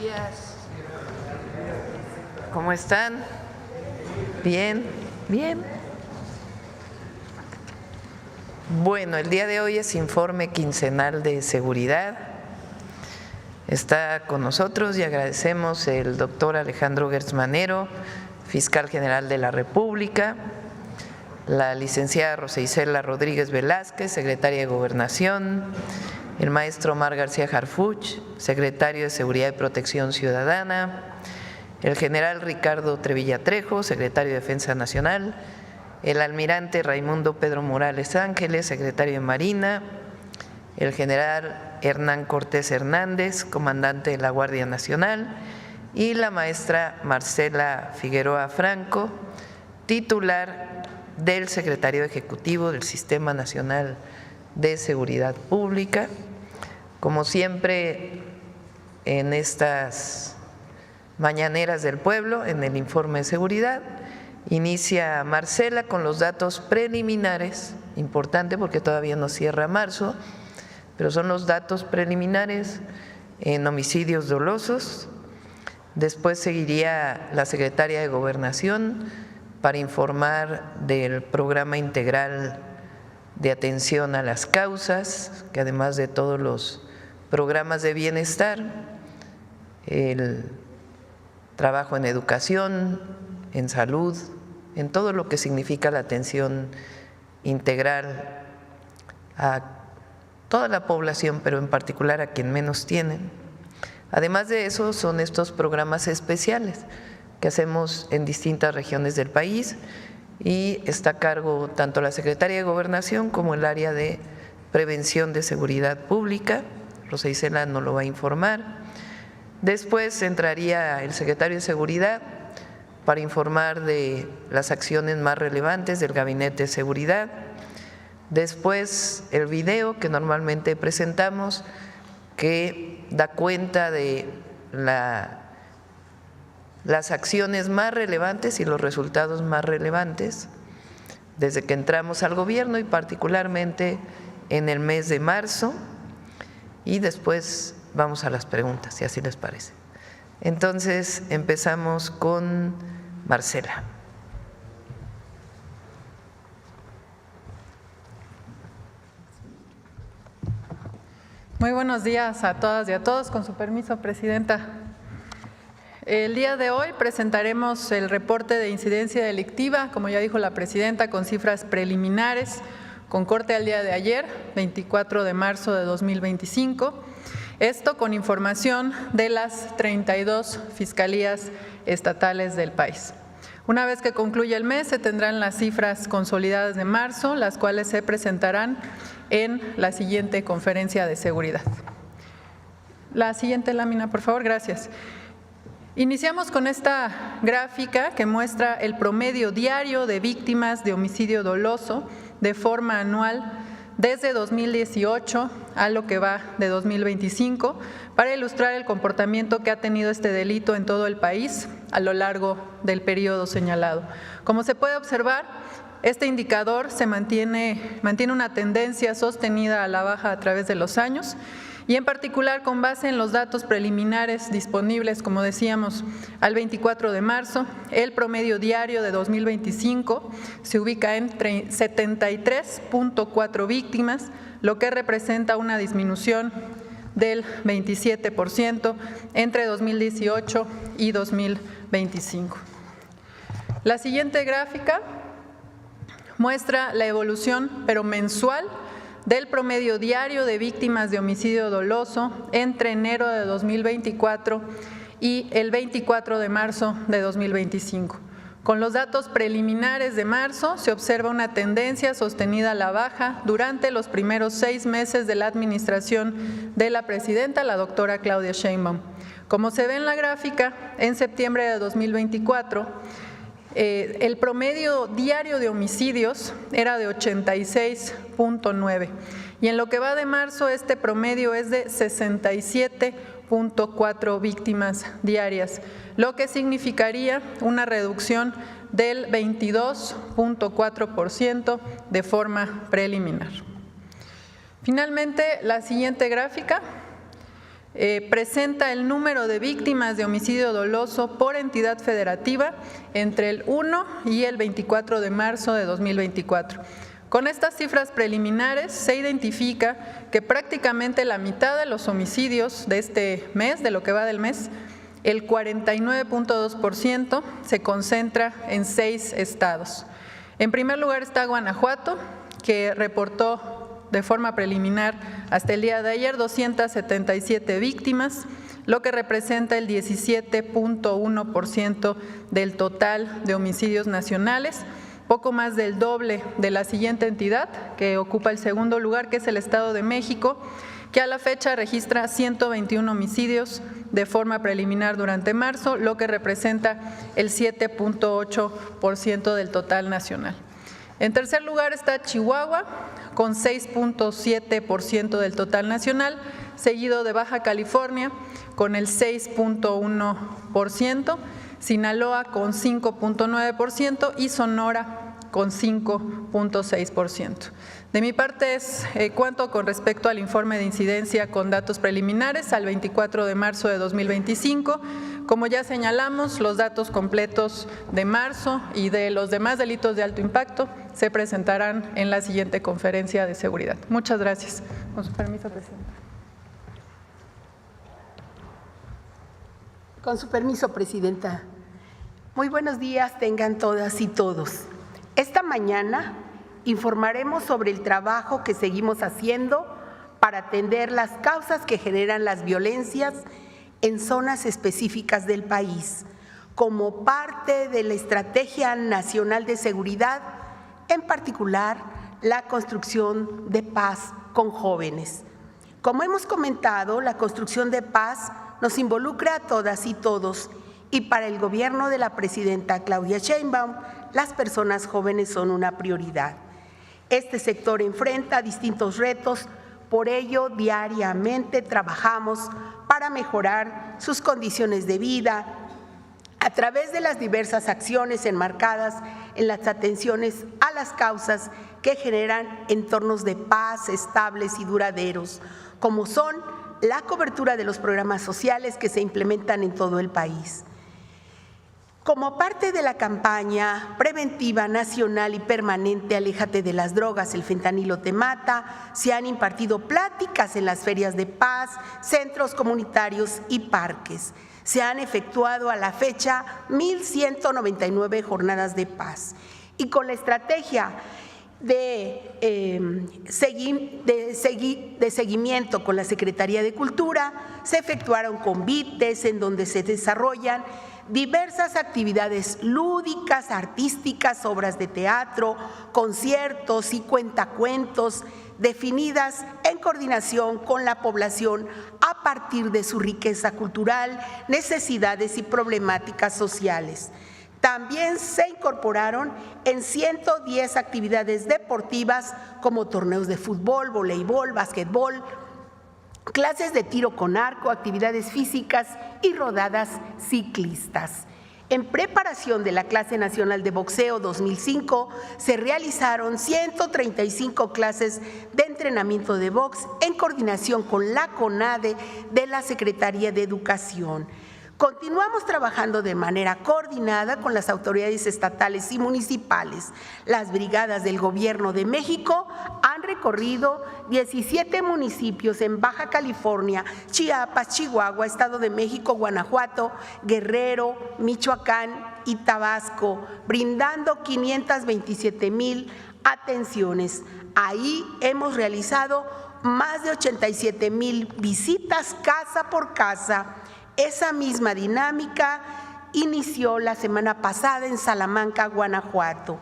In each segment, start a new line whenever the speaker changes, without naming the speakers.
días. ¿Cómo están? Bien, bien. Bueno, el día de hoy es informe quincenal de seguridad. Está con nosotros y agradecemos el doctor Alejandro Gertz Manero, fiscal general de la República, la licenciada Rosa Isela Rodríguez Velázquez, secretaria de Gobernación, el maestro Omar García Harfuch, secretario de Seguridad y Protección Ciudadana, el general Ricardo Trevilla Trejo, secretario de Defensa Nacional, el almirante Raimundo Pedro Morales Ángeles, secretario de Marina, el general Hernán Cortés Hernández, comandante de la Guardia Nacional, y la maestra Marcela Figueroa Franco, titular del secretario ejecutivo del Sistema Nacional de Seguridad Pública. Como siempre, en estas mañaneras del pueblo, en el informe de seguridad, inicia Marcela con los datos preliminares, importante porque todavía no cierra marzo, pero son los datos preliminares en homicidios dolosos. Después seguiría la secretaria de Gobernación para informar del programa integral de atención a las causas, que además de todos los programas de bienestar, el trabajo en educación, en salud, en todo lo que significa la atención integral a toda la población, pero en particular a quien menos tienen. Además de eso, son estos programas especiales que hacemos en distintas regiones del país y está a cargo tanto la Secretaría de Gobernación como el área de Prevención de Seguridad Pública. Rosa Isela nos lo va a informar. Después entraría el secretario de Seguridad para informar de las acciones más relevantes del Gabinete de Seguridad. Después el video que normalmente presentamos, que da cuenta de las acciones más relevantes y los resultados más relevantes desde que entramos al gobierno y particularmente en el mes de marzo. Y después vamos a las preguntas, si así les parece. Entonces empezamos con Marcela.
Muy buenos días a todas y a todos. Con su permiso, Presidenta. El día de hoy presentaremos el reporte de incidencia delictiva, como ya dijo la Presidenta, con cifras preliminares, con corte al día de ayer, 24 de marzo de 2025. Esto con información de las 32 fiscalías estatales del país. Una vez que concluya el mes, se tendrán las cifras consolidadas de marzo, las cuales se presentarán en la siguiente conferencia de seguridad. La siguiente lámina, por favor, gracias. Iniciamos con esta gráfica que muestra el promedio diario de víctimas de homicidio doloso de forma anual desde 2018 a lo que va de 2025, para ilustrar el comportamiento que ha tenido este delito en todo el país a lo largo del periodo señalado. Como se puede observar, este indicador mantiene una tendencia sostenida a la baja a través de los años y en particular con base en los datos preliminares disponibles, como decíamos, al 24 de marzo, el promedio diario de 2025 se ubica en 73.4 víctimas, lo que representa una disminución del 27% entre 2018 y 2025. La siguiente gráfica muestra la evolución, pero mensual, del promedio diario de víctimas de homicidio doloso entre enero de 2024 y el 24 de marzo de 2025. Con los datos preliminares de marzo se observa una tendencia sostenida a la baja durante los primeros 6 meses de la administración de la Presidenta, la doctora Claudia Sheinbaum. Como se ve en la gráfica, en septiembre de 2024, el promedio diario de homicidios era de 86.9 y en lo que va de marzo este promedio es de 67.4 víctimas diarias, lo que significaría una reducción del 22.4% de forma preliminar. Finalmente, la siguiente gráfica presenta el número de víctimas de homicidio doloso por entidad federativa entre el 1 y el 24 de marzo de 2024. Con estas cifras preliminares se identifica que prácticamente la mitad de los homicidios de este mes, de lo que va del mes, el 49.2% se concentra en 6 estados. En primer lugar está Guanajuato, que reportó de forma preliminar hasta el día de ayer 277 víctimas, lo que representa el 17.1% del total de homicidios nacionales, poco más del doble de la siguiente entidad que ocupa el segundo lugar, que es el Estado de México, que a la fecha registra 121 homicidios de forma preliminar durante marzo, lo que representa el 7.8% del total nacional. En tercer lugar está Chihuahua, con 6.7% del total nacional, seguido de Baja California con el 6.1%, Sinaloa con 5.9% y Sonora con 5.6%. De mi parte es cuanto con respecto al informe de incidencia con datos preliminares al 24 de marzo de 2025. Como ya señalamos, los datos completos de marzo y de los demás delitos de alto impacto se presentarán en la siguiente conferencia de seguridad. Muchas gracias. Con su permiso, Presidenta.
Con su permiso, Presidenta. Muy buenos días tengan todas y todos. Esta mañana informaremos sobre el trabajo que seguimos haciendo para atender las causas que generan las violencias en zonas específicas del país, como parte de la Estrategia Nacional de Seguridad, en particular la construcción de paz con jóvenes. Como hemos comentado, la construcción de paz nos involucra a todas y todos, y para el gobierno de la presidenta Claudia Sheinbaum, las personas jóvenes son una prioridad. Este sector enfrenta distintos retos, por ello diariamente trabajamos para mejorar sus condiciones de vida a través de las diversas acciones enmarcadas en las atenciones a las causas que generan entornos de paz estables y duraderos, como son la cobertura de los programas sociales que se implementan en todo el país. Como parte de la campaña preventiva nacional y permanente Aléjate de las drogas, el fentanilo te mata, se han impartido pláticas en las ferias de paz, centros comunitarios y parques. Se han efectuado a la fecha 1,199 jornadas de paz. Y con la estrategia de seguimiento con la Secretaría de Cultura, se efectuaron convites en donde se desarrollan diversas actividades lúdicas, artísticas, obras de teatro, conciertos y cuentacuentos, definidas en coordinación con la población a partir de su riqueza cultural, necesidades y problemáticas sociales. También se incorporaron en 110 actividades deportivas como torneos de fútbol, voleibol, básquetbol, clases de tiro con arco, actividades físicas y rodadas ciclistas. En preparación de la Clase Nacional de Boxeo 2005, se realizaron 135 clases de entrenamiento de box en coordinación con la CONADE de la Secretaría de Educación. Continuamos trabajando de manera coordinada con las autoridades estatales y municipales. Las brigadas del Gobierno de México han recorrido 17 municipios en Baja California, Chiapas, Chihuahua, Estado de México, Guanajuato, Guerrero, Michoacán y Tabasco, brindando 527,000 atenciones. Ahí hemos realizado más de 87,000 visitas casa por casa. Esa misma dinámica inició la semana pasada en Salamanca, Guanajuato.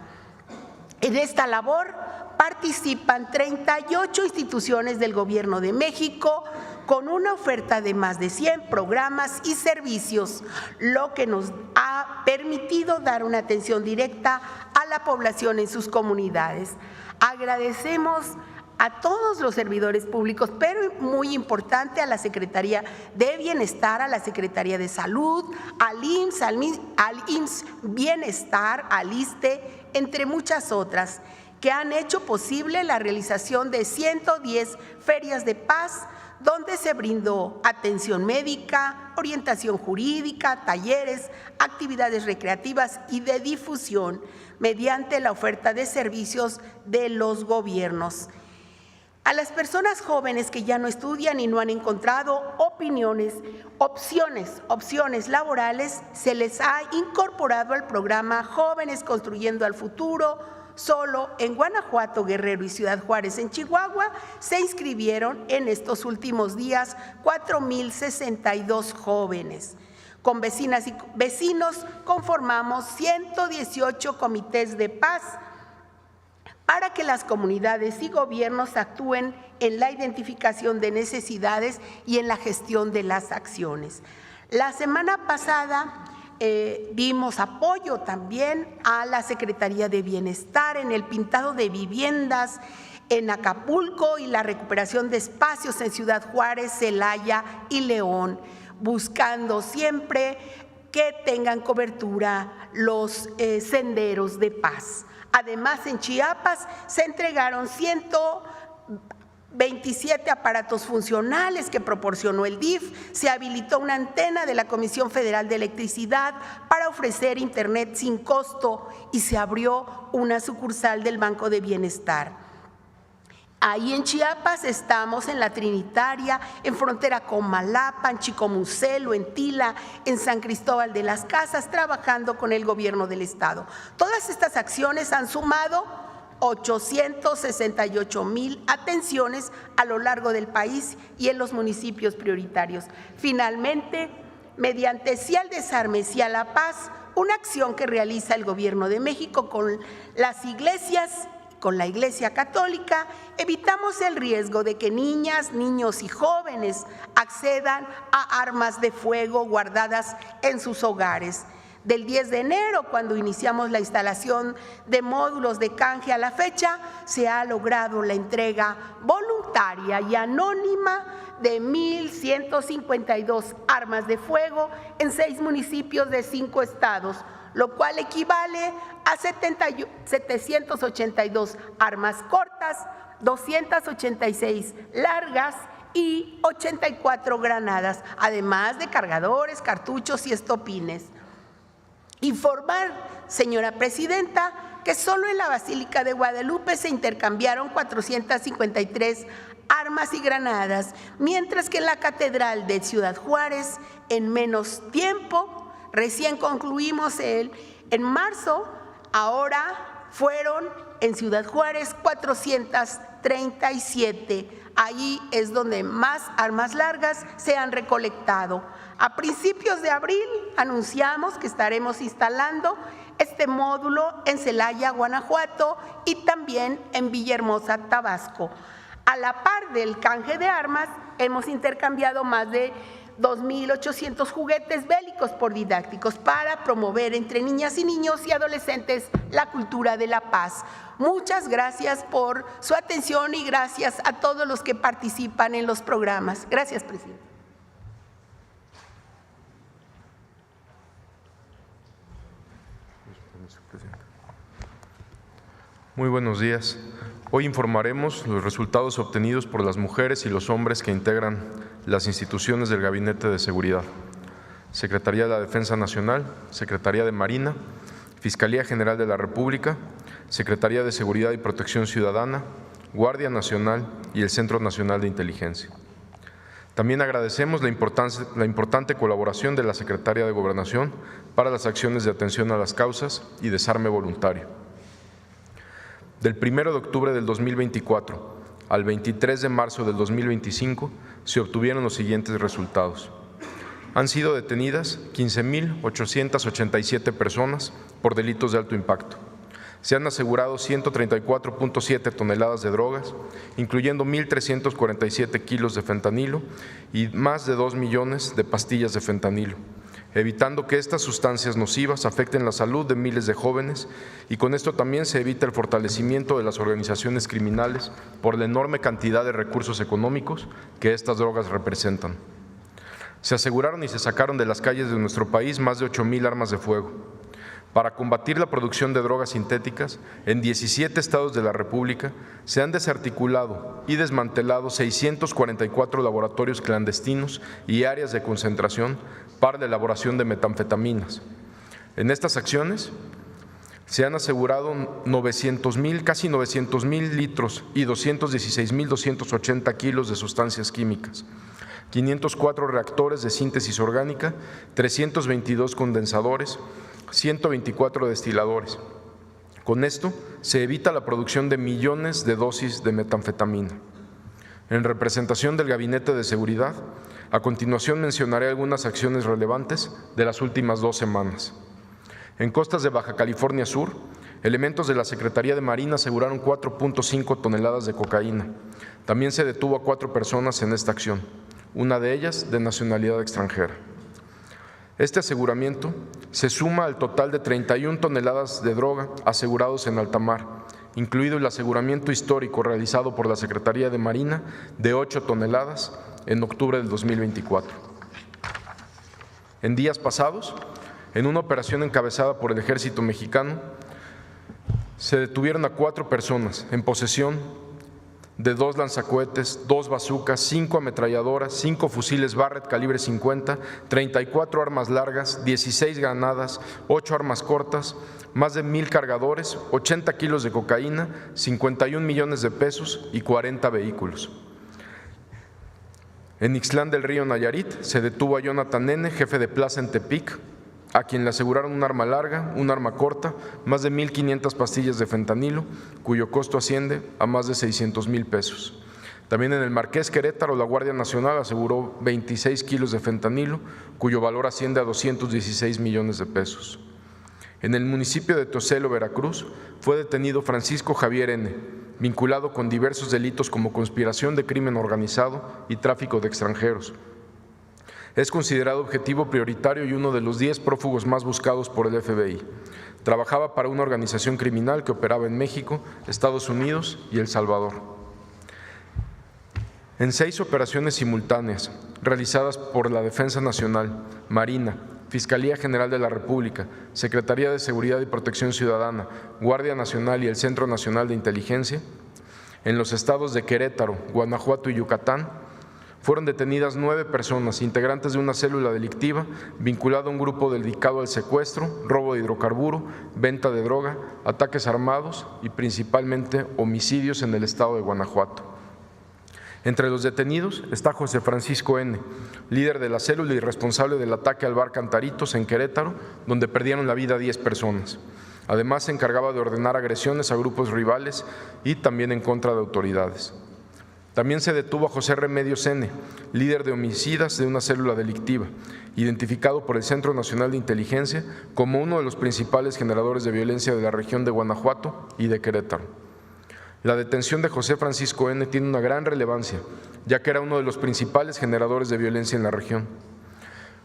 En esta labor participan 38 instituciones del Gobierno de México con una oferta de más de 100 programas y servicios, lo que nos ha permitido dar una atención directa a la población en sus comunidades. Agradecemos a todos los servidores públicos, pero muy importante a la Secretaría de Bienestar, a la Secretaría de Salud, al IMSS Bienestar, al ISSSTE, entre muchas otras, que han hecho posible la realización de 110 ferias de paz, donde se brindó atención médica, orientación jurídica, talleres, actividades recreativas y de difusión mediante la oferta de servicios de los gobiernos. A las personas jóvenes que ya no estudian y no han encontrado opciones laborales, se les ha incorporado al programa Jóvenes Construyendo al Futuro. Solo en Guanajuato, Guerrero y Ciudad Juárez, en Chihuahua, se inscribieron en estos últimos días 4,062 jóvenes. Con vecinas y vecinos conformamos 118 comités de paz para que las comunidades y gobiernos actúen en la identificación de necesidades y en la gestión de las acciones. La semana pasada dimos apoyo también a la Secretaría de Bienestar en el pintado de viviendas en Acapulco y la recuperación de espacios en Ciudad Juárez, Celaya y León, buscando siempre que tengan cobertura los senderos de paz. Además, en Chiapas se entregaron 127 aparatos funcionales que proporcionó el DIF, se habilitó una antena de la Comisión Federal de Electricidad para ofrecer internet sin costo y se abrió una sucursal del Banco de Bienestar. Ahí en Chiapas estamos en la Trinitaria, en frontera con Malapa, en Chicomucelo, en Tila, en San Cristóbal de las Casas, trabajando con el gobierno del estado. Todas estas acciones han sumado 868,000 atenciones a lo largo del país y en los municipios prioritarios. Finalmente, mediante sí al desarme, sí a la paz, una acción que realiza el Gobierno de México con las iglesias, con la Iglesia Católica, evitamos el riesgo de que niñas, niños y jóvenes accedan a armas de fuego guardadas en sus hogares. Del 10 de enero, cuando iniciamos la instalación de módulos de canje a la fecha, se ha logrado la entrega voluntaria y anónima de 1,152 armas de fuego en 6 municipios de 5 estados, lo cual equivale a 782 armas cortas, 286 largas y 84 granadas, además de cargadores, cartuchos y estopines. Informar, señora presidenta, que solo en la Basílica de Guadalupe se intercambiaron 453 armas y granadas, mientras que en la Catedral de Ciudad Juárez, en menos tiempo, recién concluimos en marzo, ahora fueron en Ciudad Juárez 437. Ahí es donde más armas largas se han recolectado. A principios de abril anunciamos que estaremos instalando este módulo en Celaya, Guanajuato, y también en Villahermosa, Tabasco. A la par del canje de armas, hemos intercambiado más de 2,800 juguetes bélicos por didácticos para promover entre niñas y niños y adolescentes la cultura de la paz. Muchas gracias por su atención y gracias a todos los que participan en los programas. Gracias, presidente.
Muy buenos días. Hoy informaremos los resultados obtenidos por las mujeres y los hombres que integran las instituciones del Gabinete de Seguridad: Secretaría de la Defensa Nacional, Secretaría de Marina, Fiscalía General de la República, Secretaría de Seguridad y Protección Ciudadana, Guardia Nacional y el Centro Nacional de Inteligencia. También agradecemos la importante colaboración de la Secretaría de Gobernación para las acciones de atención a las causas y desarme voluntario. Del 1 de octubre del 2024 al 23 de marzo del 2025 se obtuvieron los siguientes resultados. Han sido detenidas 15,887 personas por delitos de alto impacto. Se han asegurado 134.7 toneladas de drogas, incluyendo 1,347 kilos de fentanilo y más de 2 millones de pastillas de fentanilo, evitando que estas sustancias nocivas afecten la salud de miles de jóvenes, y con esto también se evita el fortalecimiento de las organizaciones criminales por la enorme cantidad de recursos económicos que estas drogas representan. Se aseguraron y se sacaron de las calles de nuestro país más de 8,000 armas de fuego. Para combatir la producción de drogas sintéticas, en 17 estados de la República se han desarticulado y desmantelado 644 laboratorios clandestinos y áreas de concentración para la elaboración de metanfetaminas. En estas acciones se han asegurado casi 900,000 litros y 216,280 kilos de sustancias químicas, 504 reactores de síntesis orgánica, 322 condensadores, 124 destiladores. Con esto se evita la producción de millones de dosis de metanfetamina. En representación del Gabinete de Seguridad, a continuación mencionaré algunas acciones relevantes de las últimas 2 semanas. En costas de Baja California Sur, elementos de la Secretaría de Marina aseguraron 4.5 toneladas de cocaína. También se detuvo a 4 personas en esta acción, una de ellas de nacionalidad extranjera. Este aseguramiento se suma al total de 31 toneladas de droga asegurados en alta mar, incluido el aseguramiento histórico realizado por la Secretaría de Marina de 8 toneladas en octubre del 2024. En días pasados, en una operación encabezada por el Ejército Mexicano, se detuvieron a 4 personas en posesión de 2 lanzacohetes, 2 bazucas, 5 ametralladoras, 5 fusiles Barrett calibre 50, 34 armas largas, 16 granadas, 8 armas cortas, más de 1,000 cargadores, 80 kilos de cocaína, 51 millones de pesos y 40 vehículos. En Ixtlán del Río, Nayarit, se detuvo a Jonathan N., jefe de plaza en Tepic, a quien le aseguraron un arma larga, un arma corta, más de 1,500 pastillas de fentanilo, cuyo costo asciende a más de 600,000 pesos. También en el Marqués Querétaro, la Guardia Nacional aseguró 26 kilos de fentanilo, cuyo valor asciende a 216 millones de pesos. En el municipio de Teocelo, Veracruz, fue detenido Francisco Javier N., vinculado con diversos delitos como conspiración de crimen organizado y tráfico de extranjeros. Es considerado objetivo prioritario y uno de los 10 prófugos más buscados por el FBI. Trabajaba para una organización criminal que operaba en México, Estados Unidos y El Salvador. En 6 operaciones simultáneas realizadas por la Defensa Nacional, Marina, Fiscalía General de la República, Secretaría de Seguridad y Protección Ciudadana, Guardia Nacional y el Centro Nacional de Inteligencia, en los estados de Querétaro, Guanajuato y Yucatán, fueron detenidas 9 personas, integrantes de una célula delictiva vinculada a un grupo dedicado al secuestro, robo de hidrocarburo, venta de droga, ataques armados y principalmente homicidios en el estado de Guanajuato. Entre los detenidos está José Francisco N., líder de la célula y responsable del ataque al bar Cantaritos en Querétaro, donde perdieron la vida 10 personas. Además, se encargaba de ordenar agresiones a grupos rivales y también en contra de autoridades. También se detuvo a José Remedios N., líder de homicidas de una célula delictiva, identificado por el Centro Nacional de Inteligencia como uno de los principales generadores de violencia de la región de Guanajuato y de Querétaro. La detención de José Francisco N. tiene una gran relevancia, ya que era uno de los principales generadores de violencia en la región.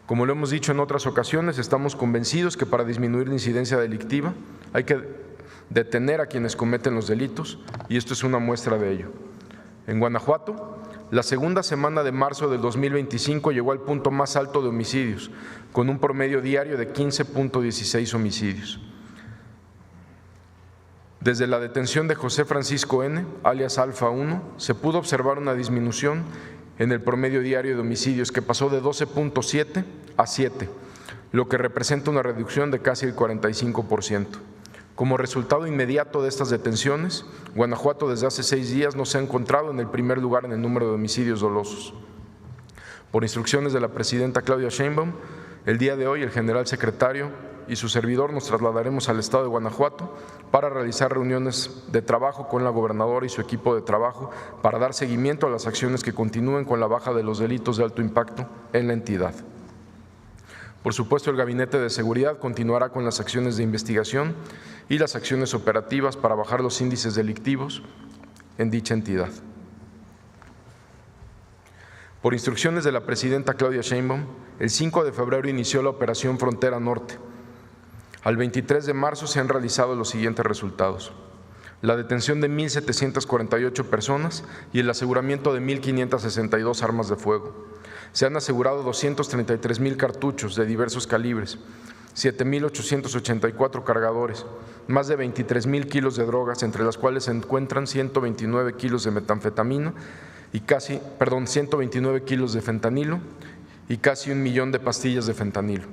Como lo hemos dicho en otras ocasiones, estamos convencidos que para disminuir la incidencia delictiva hay que detener a quienes cometen los delitos, y esto es una muestra de ello. En Guanajuato, la segunda semana de marzo del 2025 llegó al punto más alto de homicidios, con un promedio diario de 15.16 homicidios. Desde la detención de José Francisco N., alias Alfa 1, se pudo observar una disminución en el promedio diario de homicidios que pasó de 12.7 a 7, lo que representa una reducción de casi el 45%. Como resultado inmediato de estas detenciones, Guanajuato desde hace 6 días no se ha encontrado en el primer lugar en el número de homicidios dolosos. Por instrucciones de la presidenta Claudia Sheinbaum, el día de hoy el general secretario y su servidor nos trasladaremos al estado de Guanajuato para realizar reuniones de trabajo con la gobernadora y su equipo de trabajo para dar seguimiento a las acciones que continúen con la baja de los delitos de alto impacto en la entidad. Por supuesto, el Gabinete de Seguridad continuará con las acciones de investigación y las acciones operativas para bajar los índices delictivos en dicha entidad. Por instrucciones de la presidenta Claudia Sheinbaum, el 5 de febrero inició la Operación Frontera Norte. Al 23 de marzo se han realizado los siguientes resultados: la detención de 1.748 personas y el aseguramiento de 1.562 armas de fuego. Se han asegurado 233,000 cartuchos de diversos calibres, 7.884 cargadores, más de 23,000 kilos de drogas, entre las cuales se encuentran 129 kilos de metanfetamina y 129 kilos de fentanilo y casi 1 millón de pastillas de fentanilo,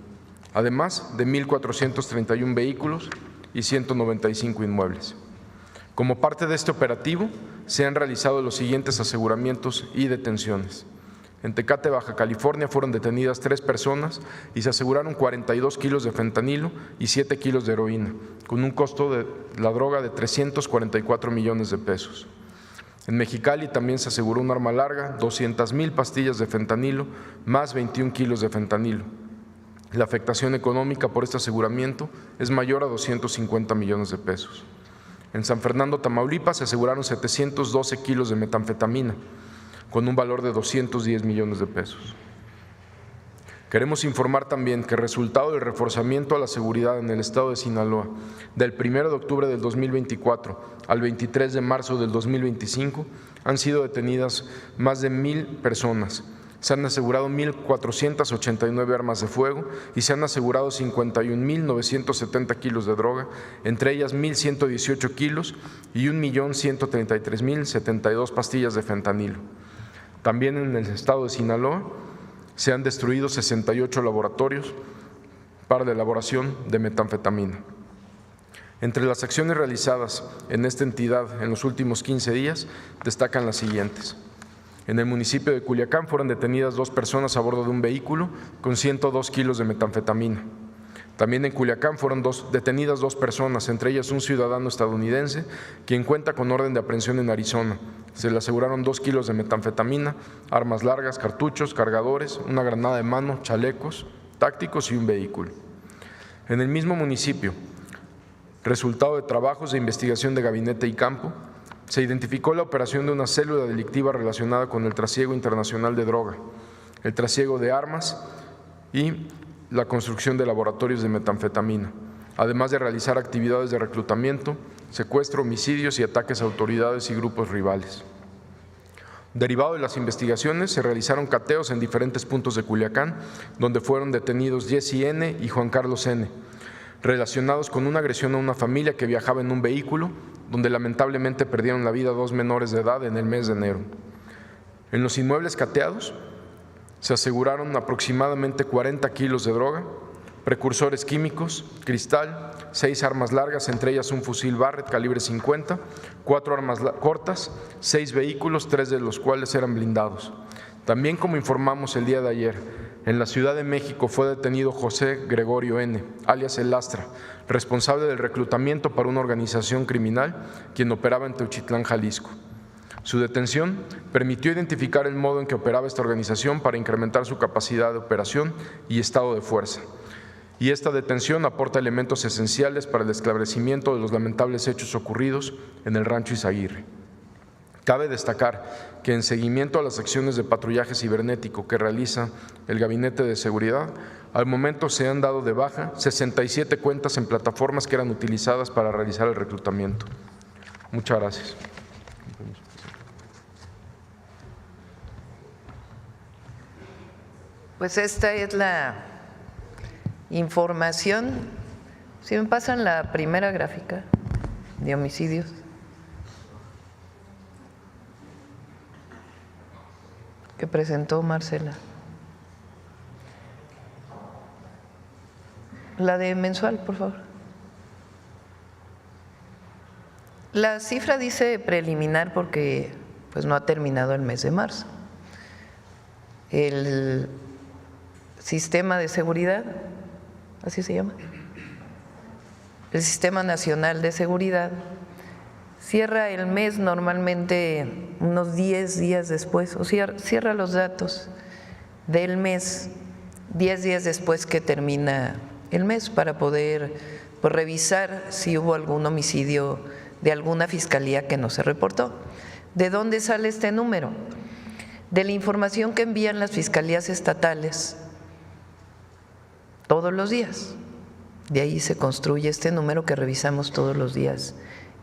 además de 1.431 vehículos y 195 inmuebles. Como parte de este operativo, se han realizado los siguientes aseguramientos y detenciones. En Tecate, Baja California, fueron detenidas 3 personas y se aseguraron 42 kilos de fentanilo y 7 kilos de heroína, con un costo de la droga de 344 millones de pesos. En Mexicali también se aseguró un arma larga, 200,000 pastillas de fentanilo, más 21 kilos de fentanilo. La afectación económica por este aseguramiento es mayor a 250 millones de pesos. En San Fernando, Tamaulipas, se aseguraron 712 kilos de metanfetamina, con un valor de 210 millones de pesos. Queremos informar también que resultado del reforzamiento a la seguridad en el estado de Sinaloa, del 1 de octubre del 2024 al 23 de marzo del 2025, han sido detenidas más de 1,000 personas. Se han asegurado 1.489 armas de fuego y se han asegurado 51,970 kilos de droga, entre ellas 1.118 kilos y 1.133.072 pastillas de fentanilo. También en el estado de Sinaloa se han destruido 68 laboratorios para la elaboración de metanfetamina. Entre las acciones realizadas en esta entidad en los últimos 15 días destacan las siguientes. En el municipio de Culiacán fueron detenidas 2 personas a bordo de un vehículo con 102 kilos de metanfetamina. También en Culiacán fueron detenidas 2 personas, entre ellas un ciudadano estadounidense, quien cuenta con orden de aprehensión en Arizona. Se le aseguraron 2 kilos de metanfetamina, armas largas, cartuchos, cargadores, una granada de mano, chalecos tácticos y un vehículo. En el mismo municipio, resultado de trabajos de investigación de gabinete y campo, se identificó la operación de una célula delictiva relacionada con el trasiego internacional de droga, el trasiego de armas y la construcción de laboratorios de metanfetamina, además de realizar actividades de reclutamiento, secuestro, homicidios y ataques a autoridades y grupos rivales. Derivado de las investigaciones, se realizaron cateos en diferentes puntos de Culiacán, donde fueron detenidos Jesse N. y Juan Carlos N., relacionados con una agresión a una familia que viajaba en un vehículo, donde lamentablemente perdieron la vida 2 menores de edad en el mes de enero. En los inmuebles cateados se aseguraron aproximadamente 40 kilos de droga, precursores químicos, cristal, 6 armas largas, entre ellas un fusil Barrett calibre 50, 4 armas cortas, 6 vehículos, 3 de los cuales eran blindados. También, como informamos el día de ayer, en la Ciudad de México fue detenido José Gregorio N., alias El Lastra, responsable del reclutamiento para una organización criminal, quien operaba en Teuchitlán, Jalisco. Su detención permitió identificar el modo en que operaba esta organización para incrementar su capacidad de operación y estado de fuerza. Y esta detención aporta elementos esenciales para el esclarecimiento de los lamentables hechos ocurridos en el Rancho Izaguirre. Cabe destacar que en seguimiento a las acciones de patrullaje cibernético que realiza el Gabinete de Seguridad, al momento se han dado de baja 67 cuentas en plataformas que eran utilizadas para realizar el reclutamiento. Muchas gracias.
Pues esta es la información. Si me pasan la primera gráfica de homicidios. Que presentó Marcela. La de mensual, por favor. La cifra dice preliminar porque pues no ha terminado el mes de marzo. El Sistema de Seguridad, así se llama, el Sistema Nacional de Seguridad, cierra el mes normalmente unos 10 días después, o cierra los datos del mes 10 días después que termina el mes para poder pues, revisar si hubo algún homicidio de alguna fiscalía que no se reportó. ¿De dónde sale este número? De la información que envían las fiscalías estatales todos los días. De ahí se construye este número que revisamos todos los días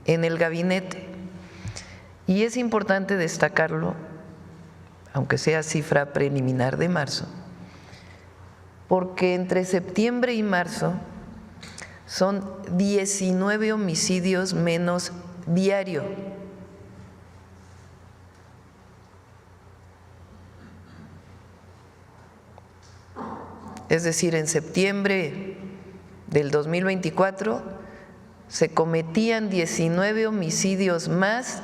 en el gabinete. Y es importante destacarlo, aunque sea cifra preliminar de marzo, porque entre septiembre y marzo son 19 homicidios menos diario. Es decir, en septiembre del 2024 se cometían 19 homicidios más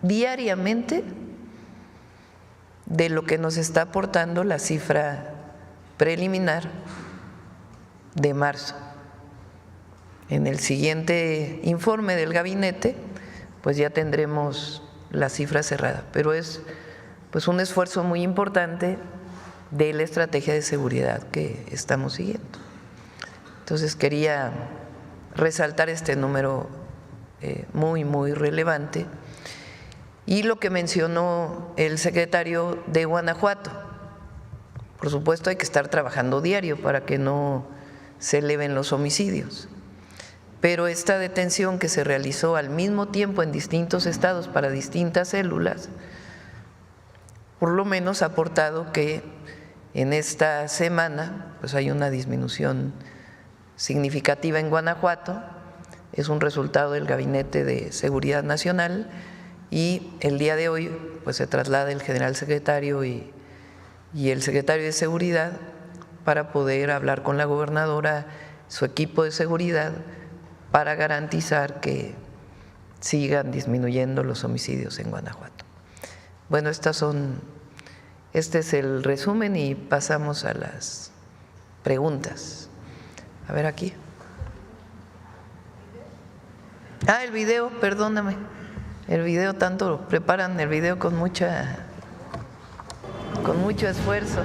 diariamente de lo que nos está aportando la cifra preliminar de marzo. En el siguiente informe del gabinete, pues ya tendremos la cifra cerrada, pero es pues un esfuerzo muy importante de la estrategia de seguridad que estamos siguiendo. Entonces quería resaltar este número muy relevante y lo que mencionó el secretario de Guanajuato. Por supuesto hay que estar trabajando diario para que no se eleven los homicidios, pero esta detención que se realizó al mismo tiempo en distintos estados para distintas células, por lo menos ha aportado que en esta semana pues hay una disminución significativa en Guanajuato. Es un resultado del Gabinete de Seguridad Nacional y el día de hoy pues se traslada el general secretario y el secretario de Seguridad para poder hablar con la gobernadora, su equipo de seguridad, para garantizar que sigan disminuyendo los homicidios en Guanajuato. Bueno, este es el resumen y pasamos a las preguntas. A ver aquí. El video, perdóname. El video, tanto preparan el video con mucho esfuerzo,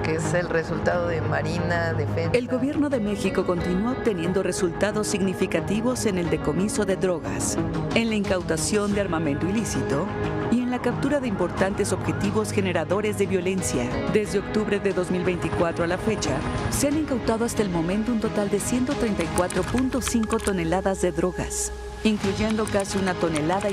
que es el resultado de Marina Defensa.
El Gobierno de México continúa obteniendo resultados significativos en el decomiso de drogas, en la incautación de armamento ilícito y en la captura de importantes objetivos generadores de violencia. Desde octubre de 2024 a la fecha, se han incautado hasta el momento un total de 134.5 toneladas de drogas, incluyendo casi 1,5 toneladas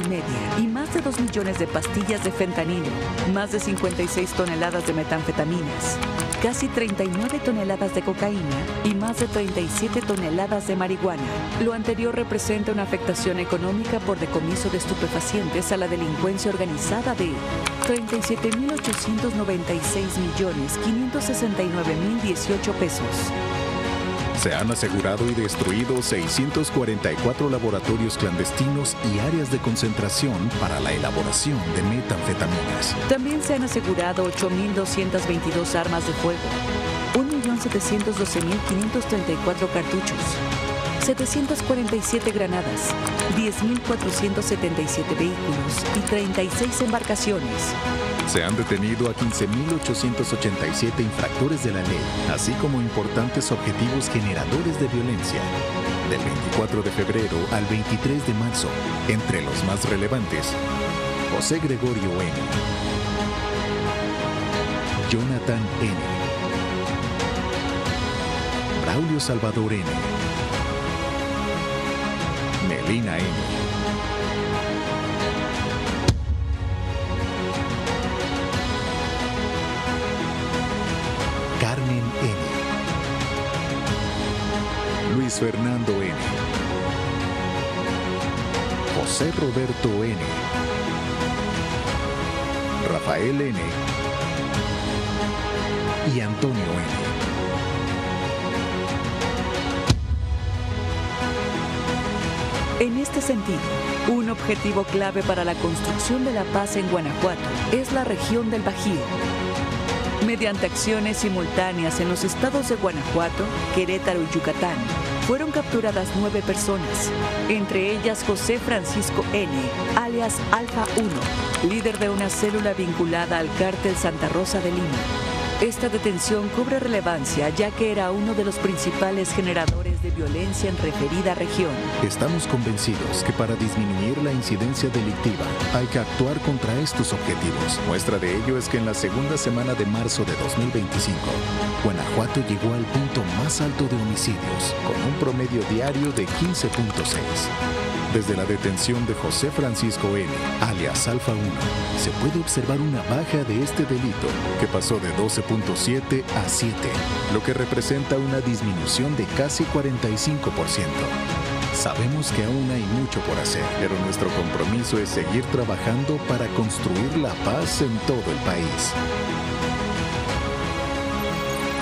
y más de 2 millones de pastillas de fentanilo, más de 56 toneladas de metanfetaminas, casi 39 toneladas de cocaína y más de 37 toneladas de marihuana. Lo anterior representa una afectación económica por decomiso de estupefacientes a la delincuencia organizada de 37.896.569.018 pesos.
Se han asegurado y destruido 644 laboratorios clandestinos y áreas de concentración para la elaboración de metanfetaminas.
También se han asegurado 8.222 armas de fuego, 1.712.534 cartuchos, 747 granadas, 10.477 vehículos y 36 embarcaciones.
Se han detenido a 15.887 infractores de la ley, así como importantes objetivos generadores de violencia. Del 24 de febrero al 23 de marzo, entre los más relevantes, José Gregorio N., Jonathan N., Braulio Salvador N., Melina N., Carmen N., Luis Fernando N., José Roberto N., Rafael N. y Antonio N.
En este sentido, un objetivo clave para la construcción de la paz en Guanajuato es la región del Bajío. Mediante acciones simultáneas en los estados de Guanajuato, Querétaro y Yucatán, fueron capturadas 9 personas, entre ellas José Francisco N., alias Alfa 1, líder de una célula vinculada al cártel Santa Rosa de Lima. Esta detención cobra relevancia ya que era uno de los principales generadores de violencia en referida región.
Estamos convencidos que para disminuir la incidencia delictiva hay que actuar contra estos objetivos. Muestra de ello es que en la segunda semana de marzo de 2025, Guanajuato llegó al punto más alto de homicidios, con un promedio diario de 15.6. Desde la detención de José Francisco N., alias Alfa 1, se puede observar una baja de este delito que pasó de 12.7 a 7, lo que representa una disminución de casi 45%. Sabemos que aún hay mucho por hacer, pero nuestro compromiso es seguir trabajando para construir la paz en todo el país.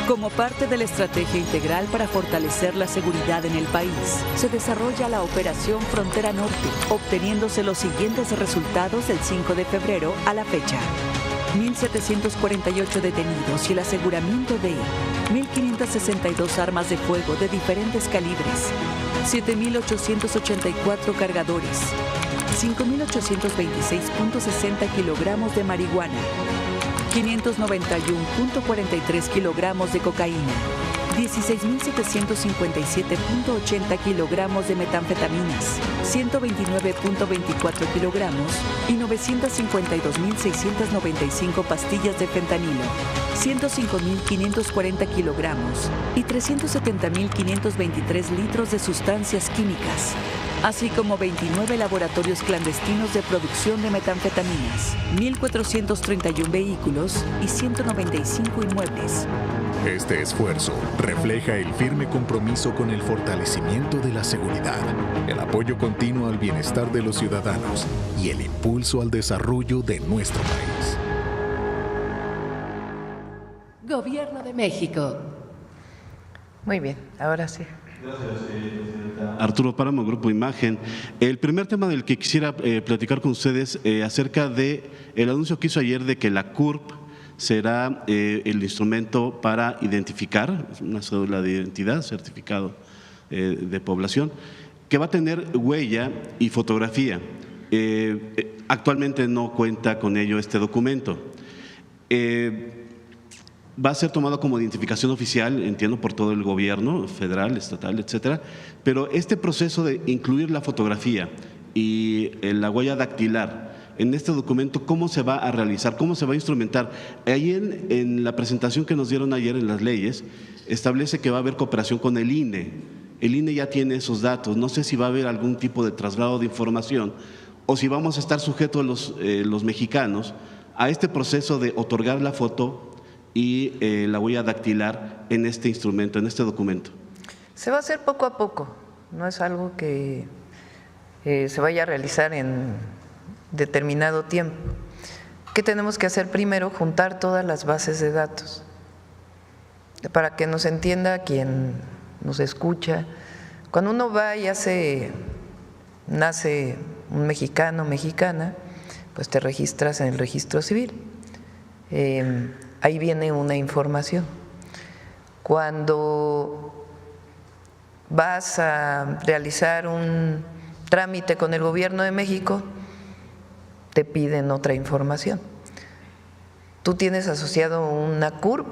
Como parte de la estrategia integral para fortalecer la seguridad en el país, se desarrolla la Operación Frontera Norte, obteniéndose los siguientes resultados del 5 de febrero a la fecha. 1.748 detenidos y el aseguramiento de 1.562 armas de fuego de diferentes calibres, 7.884 cargadores, 5.826.60 kilogramos de marihuana, 591.43 kilogramos de cocaína, 16.757.80 kilogramos de metanfetaminas, 129.24 kilogramos y 952.695 pastillas de fentanilo, 105.540 kilogramos y 370.523 litros de sustancias químicas, así como 29 laboratorios clandestinos de producción de metanfetaminas, 1.431 vehículos y 195 inmuebles.
Este esfuerzo refleja el firme compromiso con el fortalecimiento de la seguridad, el apoyo continuo al bienestar de los ciudadanos y el impulso al desarrollo de nuestro país.
Gobierno de México.
Muy bien, ahora sí.
Gracias, presidenta. Arturo Páramo, Grupo Imagen. El primer tema del que quisiera platicar con ustedes acerca de el anuncio que hizo ayer de que la CURP será el instrumento para identificar, una cédula de identidad, certificado de población, que va a tener huella y fotografía. Actualmente no cuenta con ello este documento. Va a ser tomado como identificación oficial, entiendo, por todo el gobierno federal, estatal, etcétera, pero este proceso de incluir la fotografía y la huella dactilar en este documento, ¿cómo se va a realizar? ¿Cómo se va a instrumentar? Ahí en la presentación que nos dieron ayer en las leyes, establece que va a haber cooperación con el INE. El INE ya tiene esos datos. No sé si va a haber algún tipo de traslado de información o si vamos a estar sujetos los mexicanos a este proceso de otorgar la foto y la huella dactilar en este instrumento, en este documento.
Se va a hacer poco a poco, no es algo que se vaya a realizar en determinado tiempo. ¿Qué tenemos que hacer primero? Juntar todas las bases de datos. Para que nos entienda quien nos escucha, cuando uno va y nace un mexicano o mexicana, pues te registras en el registro civil. Ahí viene una información. Cuando vas a realizar un trámite con el gobierno de México, te piden otra información. Tú tienes asociado una CURP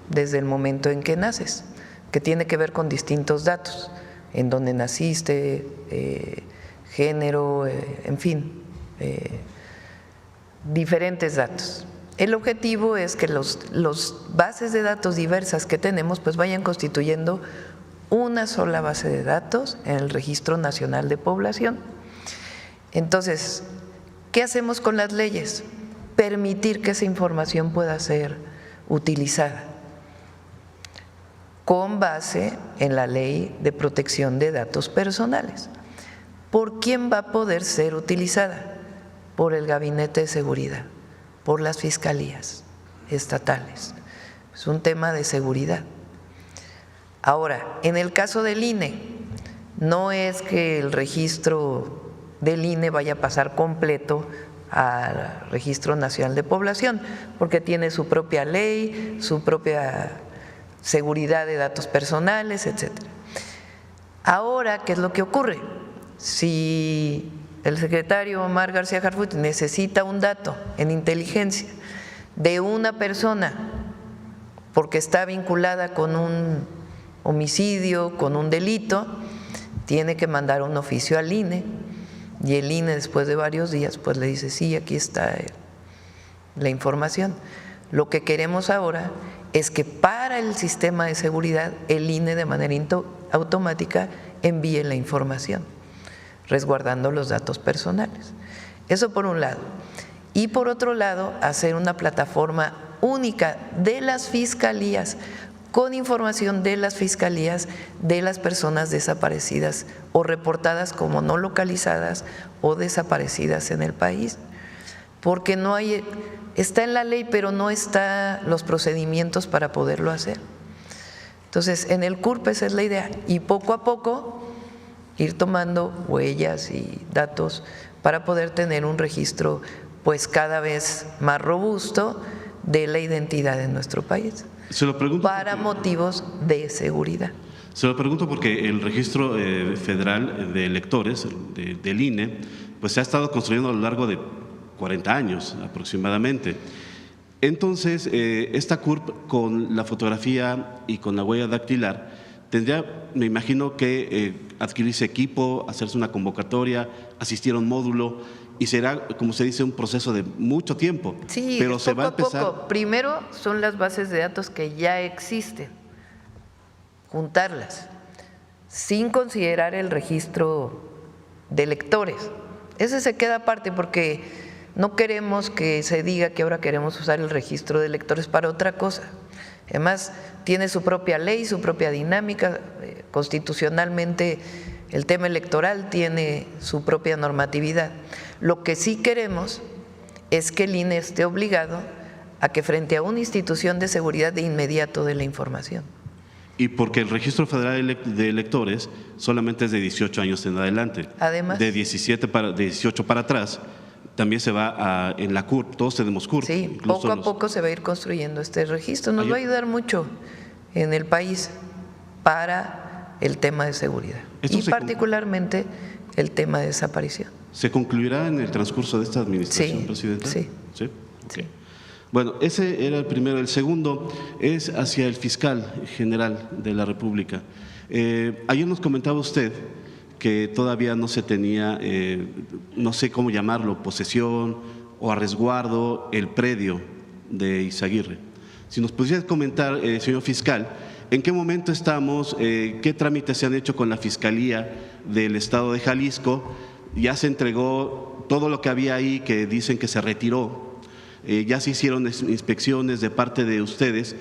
desde el momento en que naces, que tiene que ver con distintos datos, en dónde naciste, género, en fin, diferentes datos. El objetivo es que los bases de datos diversas que tenemos pues vayan constituyendo una sola base de datos en el Registro Nacional de Población. Entonces, ¿qué hacemos con las leyes? Permitir que esa información pueda ser utilizada con base en la Ley de Protección de Datos Personales. ¿Por quién va a poder ser utilizada? Por el Gabinete de Seguridad, por las fiscalías estatales. Es un tema de seguridad. Ahora, en el caso del INE, no es que el registro del INE vaya a pasar completo al Registro Nacional de Población, porque tiene su propia ley, su propia seguridad de datos personales, etcétera. Ahora, ¿qué es lo que ocurre? Si el secretario Omar García Harfuch necesita un dato en inteligencia de una persona porque está vinculada con un homicidio, con un delito, tiene que mandar un oficio al INE y el INE después de varios días pues le dice sí, aquí está la información. Lo que queremos ahora es que para el sistema de seguridad el INE de manera automática envíe la información, resguardando los datos personales. Eso por un lado. Y por otro lado, hacer una plataforma única de las fiscalías, con información de las fiscalías de las personas desaparecidas o reportadas como no localizadas o desaparecidas en el país. Porque no hay, está en la ley, pero no están los procedimientos para poderlo hacer. Entonces, en el CURP esa es la idea, y poco a poco ir tomando huellas y datos para poder tener un registro pues cada vez más robusto de la identidad en nuestro país.
Se lo pregunto
para motivos de seguridad.
Se lo pregunto porque el registro federal de electores del INE pues se ha estado construyendo a lo largo de 40 años aproximadamente. Entonces, esta CURP con la fotografía y con la huella dactilar tendría, me imagino, que adquirirse equipo, hacerse una convocatoria, asistir a un módulo y será, como se dice, un proceso de mucho tiempo.
Sí,
pero
poco
se va a empezar.
Poco. Primero son las bases de datos que ya existen, juntarlas, sin considerar el registro de electores. Ese se queda aparte porque no queremos que se diga que ahora queremos usar el registro de electores para otra cosa. Además, tiene su propia ley, su propia dinámica. Constitucionalmente, el tema electoral tiene su propia normatividad. Lo que sí queremos es que el INE esté obligado a que frente a una institución de seguridad de inmediato dé la información.
Y porque el Registro Federal de Electores solamente es de 18 años en adelante.
Además,
de 18 para atrás, también se va en la CURP, todos tenemos CURP.
Sí,
incluso
poco a poco se va a ir construyendo este registro. Nos va a ayudar mucho en el país para el tema de seguridad y particularmente el tema de desaparición.
¿Se concluirá en el transcurso de esta administración, Presidenta?
Sí.
¿Sí?
Sí.
Bueno, ese era el primero. El segundo es hacia el fiscal general de la República. Ayer nos comentaba usted que todavía no se tenía, no sé cómo llamarlo, posesión o a resguardo el predio de Izaguirre. Si nos pudiera comentar, señor fiscal, ¿en qué momento estamos? ¿Qué trámites se han hecho con la Fiscalía del Estado de Jalisco? Ya se entregó todo lo que había ahí, que dicen que se retiró. Ya se hicieron inspecciones de parte de ustedes.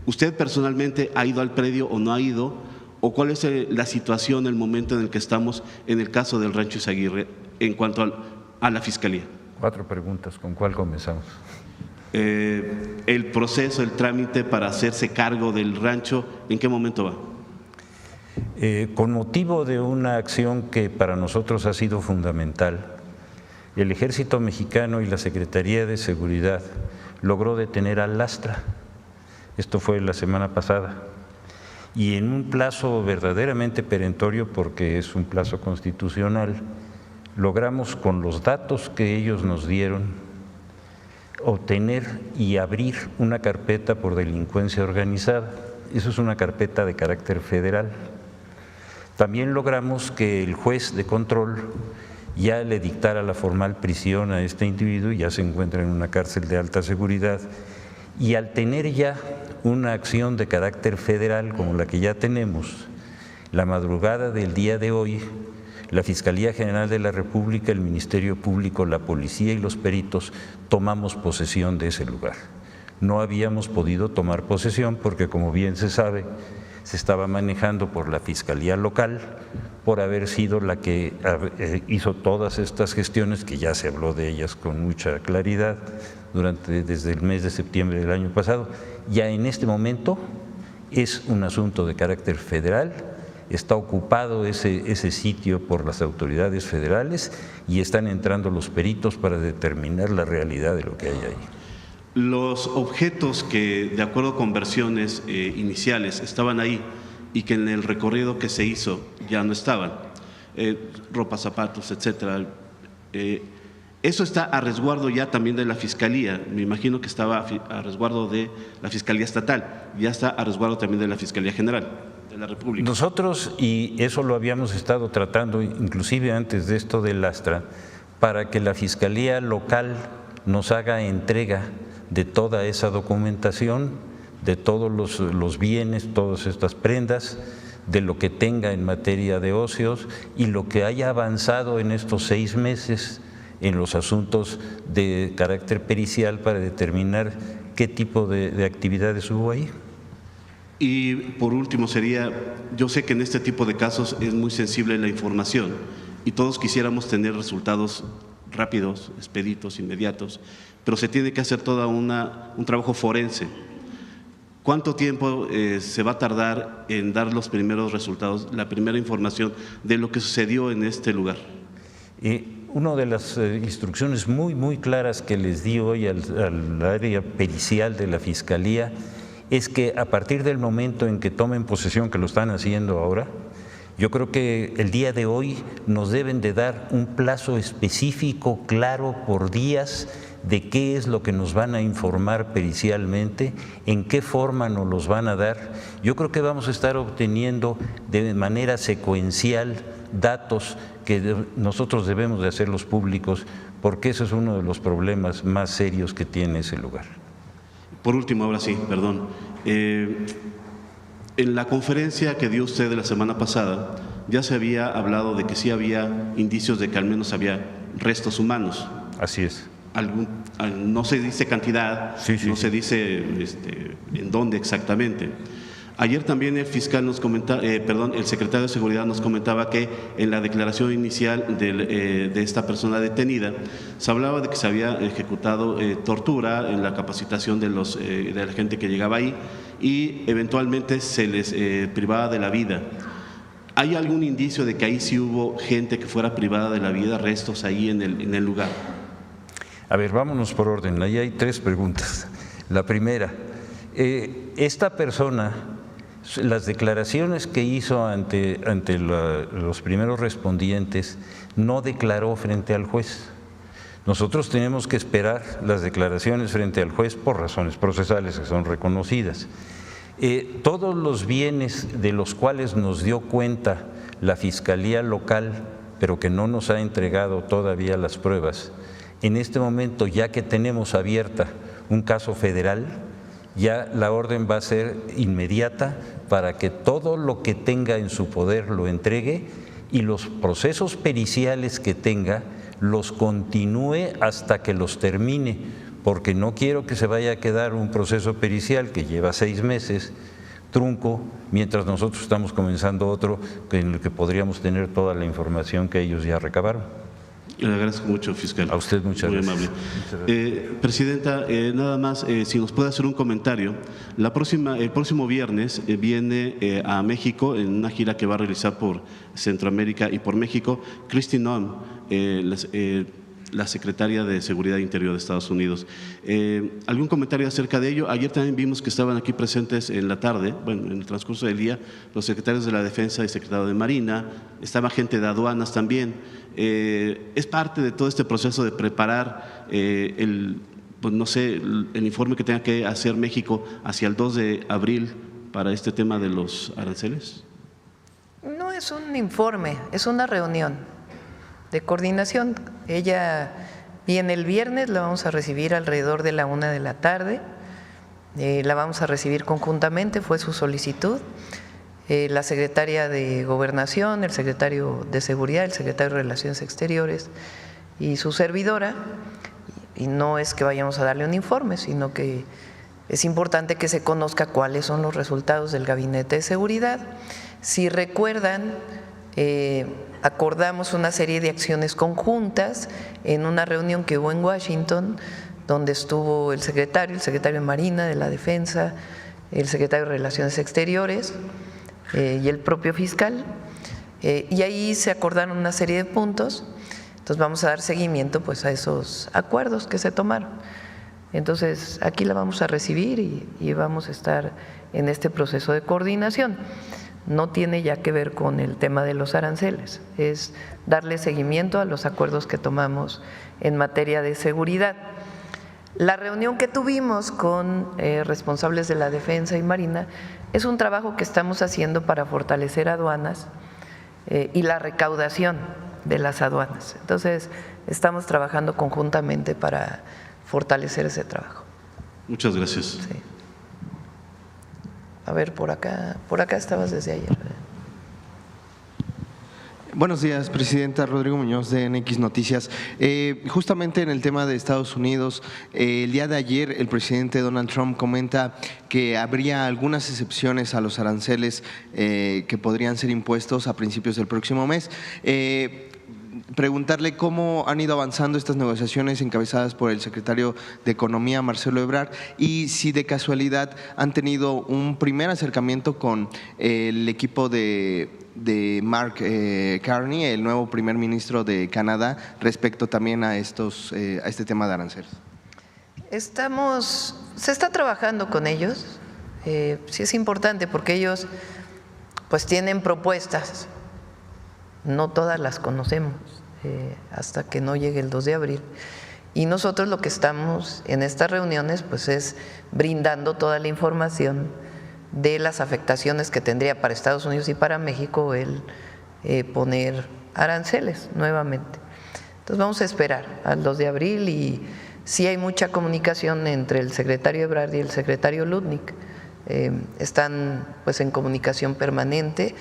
¿Usted personalmente ha ido al predio o no ha ido? ¿O cuál es la situación, el momento en el que estamos en el caso del Rancho Izaguirre en cuanto a la Fiscalía?
4 preguntas, ¿con cuál comenzamos?
El proceso, el trámite para hacerse cargo del rancho, ¿en qué momento va?
Con motivo de una acción que para nosotros ha sido fundamental, el Ejército Mexicano y la Secretaría de Seguridad logró detener al Lastra. Esto fue la semana pasada. Y en un plazo verdaderamente perentorio, porque es un plazo constitucional, logramos con los datos que ellos nos dieron obtener y abrir una carpeta por delincuencia organizada. Eso es una carpeta de carácter federal. También logramos que el juez de control ya le dictara la formal prisión a este individuo, ya se encuentra en una cárcel de alta seguridad, y al tener ya una acción de carácter federal como la que ya tenemos, la madrugada del día de hoy, la Fiscalía General de la República, el Ministerio Público, la Policía y los peritos tomamos posesión de ese lugar. No habíamos podido tomar posesión porque, como bien se sabe, se estaba manejando por la Fiscalía Local, por haber sido la que hizo todas estas gestiones, que ya se habló de ellas con mucha claridad desde el mes de septiembre del año pasado. Ya en este momento es un asunto de carácter federal, está ocupado ese sitio por las autoridades federales y están entrando los peritos para determinar la realidad de lo que hay ahí.
Los objetos que, de acuerdo con versiones iniciales, estaban ahí y que en el recorrido que se hizo ya no estaban, ropa, zapatos, etcétera. Eso está a resguardo ya también de la Fiscalía. Me imagino que estaba a resguardo de la Fiscalía Estatal, ya está a resguardo también de la Fiscalía General de la República.
Nosotros, y eso lo habíamos estado tratando inclusive antes de esto del Lastra, para que la Fiscalía Local nos haga entrega de toda esa documentación, de todos los bienes, todas estas prendas, de lo que tenga en materia de ocios y lo que haya avanzado en estos 6 meses en los asuntos de carácter pericial para determinar qué tipo de actividades hubo ahí.
Y por último sería, yo sé que en este tipo de casos es muy sensible la información y todos quisiéramos tener resultados rápidos, expeditos, inmediatos, pero se tiene que hacer todo un trabajo forense. ¿Cuánto tiempo se va a tardar en dar los primeros resultados, la primera información de lo que sucedió en este lugar?
Una de las instrucciones muy claras que les di hoy al área pericial de la Fiscalía es que a partir del momento en que tomen posesión, que lo están haciendo ahora, yo creo que el día de hoy nos deben de dar un plazo específico, claro, por días, de qué es lo que nos van a informar pericialmente, en qué forma nos los van a dar. Yo creo que vamos a estar obteniendo de manera secuencial datos que nosotros debemos de hacerlos públicos, porque ese es uno de los problemas más serios que tiene ese lugar.
Por último, ahora sí, perdón. En la conferencia que dio usted la semana pasada, ya se había hablado de que sí había indicios de que al menos había restos humanos.
Así es.
No se dice cantidad, no se dice en dónde exactamente. Ayer también el fiscal nos comentaba, el secretario de Seguridad nos comentaba que en la declaración inicial de esta persona detenida se hablaba de que se había ejecutado tortura en la capacitación de la gente que llegaba ahí y eventualmente se les privaba de la vida. ¿Hay algún indicio de que ahí sí hubo gente que fuera privada de la vida, restos ahí en el lugar?
A ver, vámonos por orden. Ahí hay 3 preguntas. La primera, esta persona, las declaraciones que hizo ante los primeros respondientes, no declaró frente al juez. Nosotros tenemos que esperar las declaraciones frente al juez por razones procesales que son reconocidas. Todos los bienes de los cuales nos dio cuenta la Fiscalía local, pero que no nos ha entregado todavía las pruebas, en este momento, ya que tenemos abierta un caso federal, ya la orden va a ser inmediata para que todo lo que tenga en su poder lo entregue y los procesos periciales que tenga los continúe hasta que los termine, porque no quiero que se vaya a quedar un proceso pericial que lleva 6 meses, trunco, mientras nosotros estamos comenzando otro en el que podríamos tener toda la información que ellos ya recabaron.
Le agradezco mucho, fiscal.
A usted muchas gracias.
Muy amable. Presidenta, nada más, si nos puede hacer un comentario. El próximo viernes viene a México en una gira que va a realizar por Centroamérica y por México, Kristi Noem, la secretaria de Seguridad Interior de Estados Unidos. ¿Algún comentario acerca de ello? Ayer también vimos que estaban aquí presentes en la tarde, bueno, en el transcurso del día, los secretarios de la Defensa y secretario de Marina, estaba gente de aduanas también. Es parte de todo este proceso de preparar pues no sé, el informe que tenga que hacer México hacia el 2 de abril para este tema de los aranceles.
No es un informe, es una reunión de coordinación. Ella viene el viernes, la vamos a recibir alrededor de la 1 de la tarde, la vamos a recibir conjuntamente, fue su solicitud. La secretaria de Gobernación, el secretario de Seguridad, el secretario de Relaciones Exteriores y su servidora, y no es que vayamos a darle un informe, sino que es importante que se conozca cuáles son los resultados del Gabinete de Seguridad. Si recuerdan, acordamos una serie de acciones conjuntas en una reunión que hubo en Washington, donde estuvo el secretario de Marina, de la Defensa, el secretario de Relaciones Exteriores y el propio fiscal, y ahí se acordaron una serie de puntos. Entonces vamos a dar seguimiento pues a esos acuerdos que se tomaron. Entonces aquí la vamos a recibir y vamos a estar en este proceso de coordinación. No tiene ya que ver con el tema de los aranceles, es darle seguimiento a los acuerdos que tomamos en materia de seguridad. La reunión que tuvimos con responsables de la Defensa y Marina es un trabajo que estamos haciendo para fortalecer aduanas y la recaudación de las aduanas. Entonces, estamos trabajando conjuntamente para fortalecer ese trabajo.
Muchas gracias.
Sí. A ver, por acá estabas desde ayer.
Buenos días, Presidenta. Rodrigo Muñoz, de NX Noticias. Justamente en el tema de Estados Unidos, el día de ayer el presidente Donald Trump comenta que habría algunas excepciones a los aranceles que podrían ser impuestos a principios del próximo mes. Preguntarle cómo han ido avanzando estas negociaciones encabezadas por el secretario de Economía, Marcelo Ebrard, y si de casualidad han tenido un primer acercamiento con el equipo de Mark Carney, el nuevo primer ministro de Canadá, respecto también a este tema de aranceles.
Se está trabajando con ellos, sí es importante porque ellos pues tienen propuestas, no todas las conocemos hasta que no llegue el 2 de abril. Y nosotros lo que estamos en estas reuniones pues es brindando toda la información de las afectaciones que tendría para Estados Unidos y para México el poner aranceles nuevamente. Entonces vamos a esperar al 2 de abril y sí hay mucha comunicación entre el secretario Ebrard y el secretario Lutnick. Están pues en comunicación permanente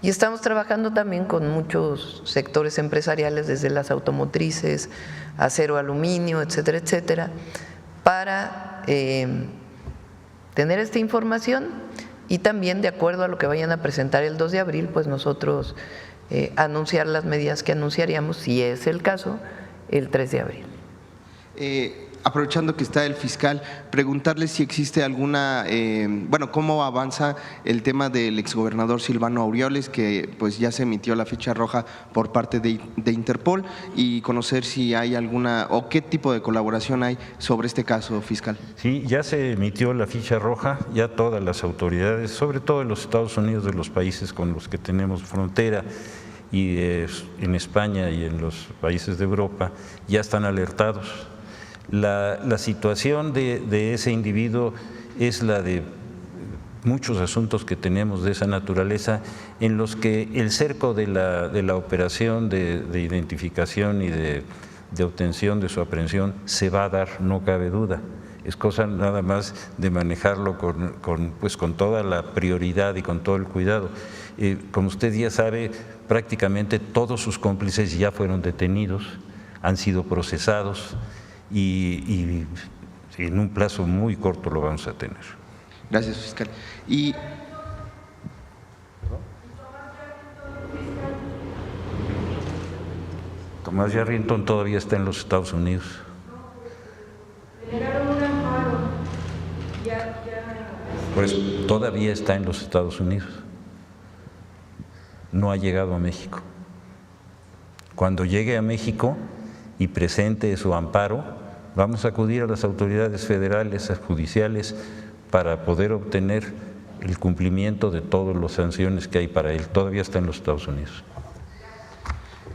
y estamos trabajando también con muchos sectores empresariales, desde las automotrices, acero, aluminio, etcétera, etcétera, para tener esta información y también, de acuerdo a lo que vayan a presentar el 2 de abril, pues nosotros anunciar las medidas que anunciaríamos, si es el caso, el 3 de abril.
aprovechando que está el fiscal, preguntarle si existe alguna, cómo avanza el tema del exgobernador Silvano Aureoles, que pues ya se emitió la ficha roja por parte de Interpol, y conocer si hay alguna o qué tipo de colaboración hay sobre este caso, fiscal.
Sí, ya se emitió la ficha roja, ya todas las autoridades, sobre todo en los Estados Unidos, de los países con los que tenemos frontera, y en España y en los países de Europa, ya están alertados. La situación de ese individuo es la de muchos asuntos que tenemos de esa naturaleza, en los que el cerco de la operación de identificación y de obtención de su aprehensión se va a dar, no cabe duda. Es cosa nada más de manejarlo con toda la prioridad y con todo el cuidado. Como usted ya sabe, prácticamente todos sus cómplices ya fueron detenidos, han sido procesados y en un plazo muy corto lo vamos a tener.
Gracias, fiscal.
Tomás Yarrington todavía está en los Estados Unidos. Pues todavía está en los Estados Unidos. No ha llegado a México. Cuando llegue a México y presente su amparo, vamos a acudir a las autoridades federales, judiciales, para poder obtener el cumplimiento de todas las sanciones que hay para él. Todavía está en los Estados Unidos.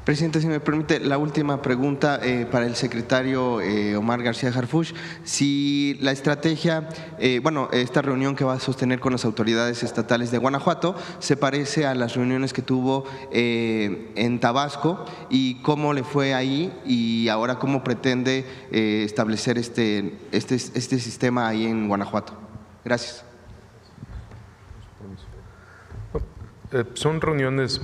Presidente, si me permite, la última pregunta para el secretario Omar García Harfuch. Si la estrategia, esta reunión que va a sostener con las autoridades estatales de Guanajuato se parece a las reuniones que tuvo en Tabasco, y cómo le fue ahí, y ahora cómo pretende establecer este sistema ahí en Guanajuato. Gracias.
Son reuniones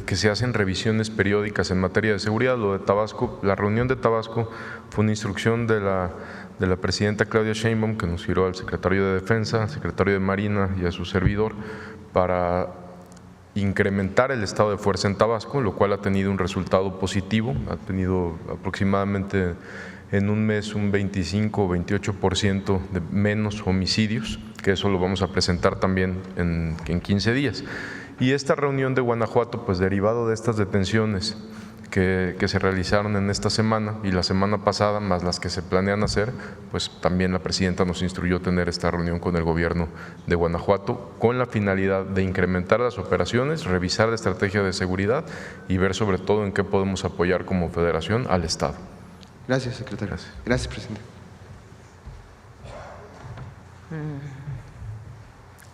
que se hacen revisiones periódicas en materia de seguridad. Lo de Tabasco, la reunión de Tabasco fue una instrucción de la presidenta Claudia Sheinbaum, que nos giró al secretario de Defensa, al secretario de Marina y a su servidor, para incrementar el estado de fuerza en Tabasco, lo cual ha tenido un resultado positivo. Ha tenido aproximadamente en un mes un 25 o 28% de menos homicidios, que eso lo vamos a presentar también en 15 días. Y esta reunión de Guanajuato, pues derivado de estas detenciones que se realizaron en esta semana y la semana pasada, más las que se planean hacer, pues también la presidenta nos instruyó tener esta reunión con el gobierno de Guanajuato, con la finalidad de incrementar las operaciones, revisar la estrategia de seguridad y ver sobre todo en qué podemos apoyar como federación al Estado.
Gracias, secretario. Gracias, presidente.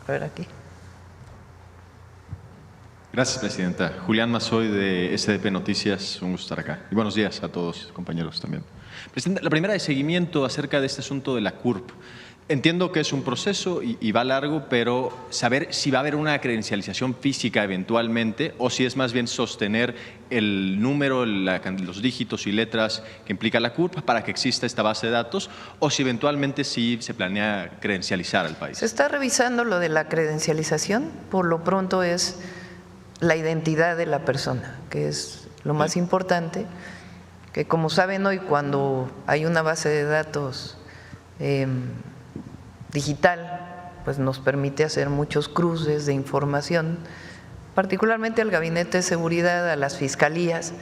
A ver, aquí.
Gracias, presidenta. Julián Mazoy, de SDP Noticias, un gusto estar acá. Y buenos días a todos, compañeros también. Presidenta, la primera de seguimiento acerca de este asunto de la CURP. Entiendo que es un proceso y va largo, pero saber si va a haber una credencialización física eventualmente, o si es más bien sostener el número, los dígitos y letras que implica la CURP para que exista esta base de datos, o si eventualmente sí se planea credencializar al país.
Se está revisando lo de la credencialización. Por lo pronto es la identidad de la persona, que es lo más importante, que como saben hoy, cuando hay una base de datos digital, pues nos permite hacer muchos cruces de información, particularmente al Gabinete de Seguridad, a las fiscalías,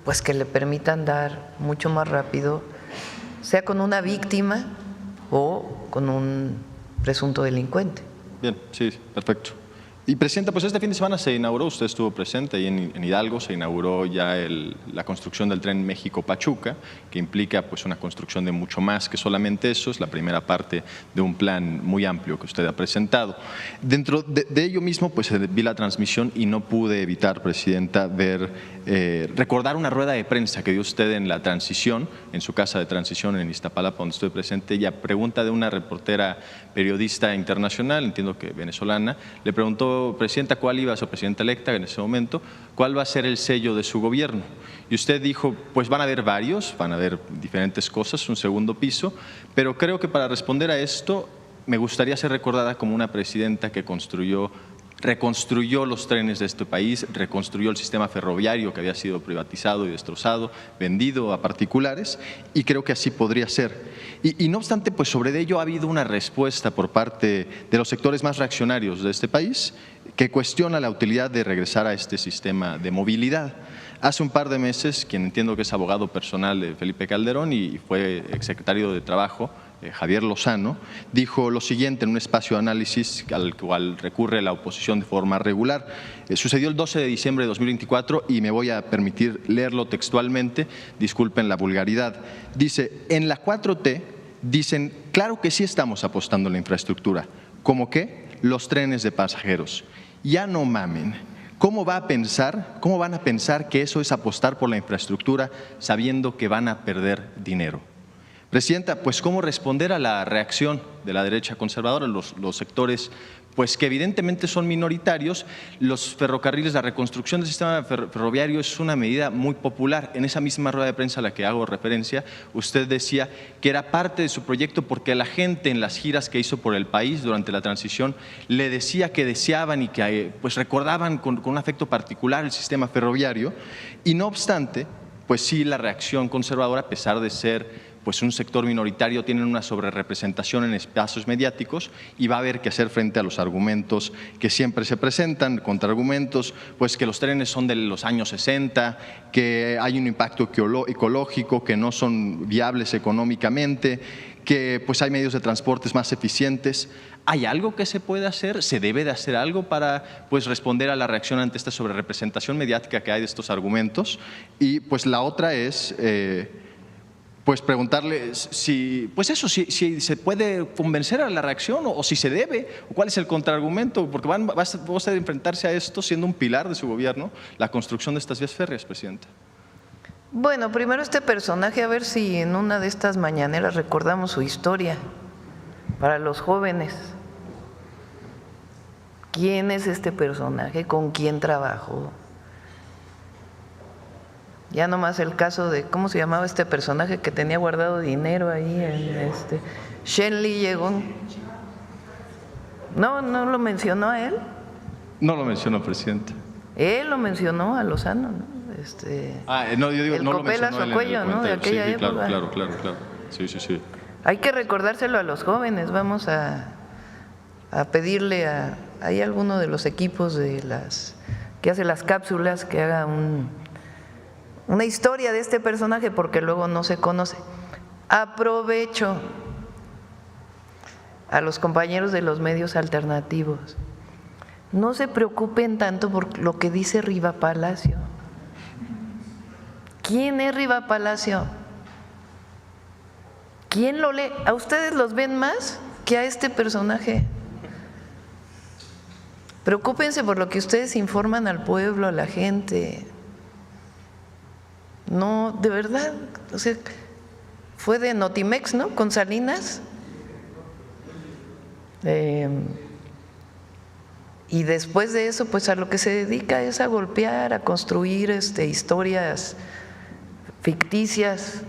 pues que le permitan dar mucho más rápido, sea con una víctima o con un presunto delincuente.
Bien, sí, perfecto. Y presidenta, pues este fin de semana se inauguró, usted estuvo presente ahí en Hidalgo, se inauguró ya la construcción del tren México-Pachuca, que implica pues una construcción de mucho más que solamente eso, es la primera parte de un plan muy amplio que usted ha presentado. Dentro de ello mismo, pues vi la transmisión y no pude evitar, presidenta, recordar una rueda de prensa que dio usted en la transición, en su casa de transición en Iztapalapa, donde estoy presente, y a pregunta de una reportera periodista internacional, entiendo que venezolana, le preguntó: presidenta, ¿cuál iba a ser presidenta electa en ese momento? ¿Cuál va a ser el sello de su gobierno? Y usted dijo, pues van a haber varios, van a haber diferentes cosas, un segundo piso, pero creo que para responder a esto me gustaría ser recordada como una presidenta que construyó reconstruyó los trenes de este país, reconstruyó el sistema ferroviario que había sido privatizado y destrozado, vendido a particulares, y creo que así podría ser. Y no obstante, pues sobre ello ha habido una respuesta por parte de los sectores más reaccionarios de este país que cuestiona la utilidad de regresar a este sistema de movilidad. Hace un par de meses, quien entiendo que es abogado personal de Felipe Calderón y fue exsecretario de Trabajo, Javier Lozano, dijo lo siguiente en un espacio de análisis al cual recurre la oposición de forma regular. Sucedió el 12 de diciembre de 2024 y me voy a permitir leerlo textualmente, disculpen la vulgaridad. Dice, en la 4T dicen, claro que sí estamos apostando en la infraestructura. ¿Cómo qué? Los trenes de pasajeros. Ya no mamen. ¿Cómo van a pensar que eso es apostar por la infraestructura sabiendo que van a perder dinero? Presidenta, pues ¿cómo responder a la reacción de la derecha conservadora, los sectores pues que evidentemente son minoritarios? Los ferrocarriles, la reconstrucción del sistema ferroviario es una medida muy popular. En esa misma rueda de prensa a la que hago referencia, usted decía que era parte de su proyecto porque la gente en las giras que hizo por el país durante la transición le decía que deseaban y que pues recordaban con un afecto particular el sistema ferroviario, y no obstante, pues sí, la reacción conservadora, a pesar de ser pues un sector minoritario, tienen una sobrerepresentación en espacios mediáticos y va a haber que hacer frente a los argumentos que siempre se presentan, contraargumentos, pues que los trenes son de los años 60, que hay un impacto ecológico, que no son viables económicamente, que pues hay medios de transportes más eficientes. ¿Hay algo que se puede hacer? ¿Se debe de hacer algo para pues responder a la reacción ante esta sobrerepresentación mediática que hay de estos argumentos? Y pues la otra es pues preguntarle si se puede convencer a la reacción o si se debe, o cuál es el contraargumento, porque va a enfrentarse a esto siendo un pilar de su gobierno, la construcción de estas vías férreas, Presidenta.
Bueno, primero este personaje, a ver si en una de estas mañaneras recordamos su historia para los jóvenes. ¿Quién es este personaje? ¿Con quién trabajó? Ya nomás el caso de, ¿cómo se llamaba este personaje que tenía guardado dinero ahí? Shenli llegó. ¿No lo mencionó a él?
No lo mencionó, Presidenta.
Él lo mencionó a Lozano, ¿no?
Yo digo,
el
no lo
Copela
mencionó
Socuello, ¿no? De aquella época.
Claro. Sí.
Hay que recordárselo a los jóvenes. Vamos a pedirle hay alguno de los equipos que hace las cápsulas que haga una historia de este personaje, porque luego no se conoce. Aprovecho a los compañeros de los medios alternativos. No se preocupen tanto por lo que dice Riva Palacio. ¿Quién es Riva Palacio? ¿Quién lo lee? ¿A ustedes los ven más que a este personaje? Preocúpense por lo que ustedes informan al pueblo, a la gente. No, de verdad, o sea, fue de Notimex, ¿no? Con Salinas. Y después de eso, pues a lo que se dedica es a golpear, a construir historias ficticias,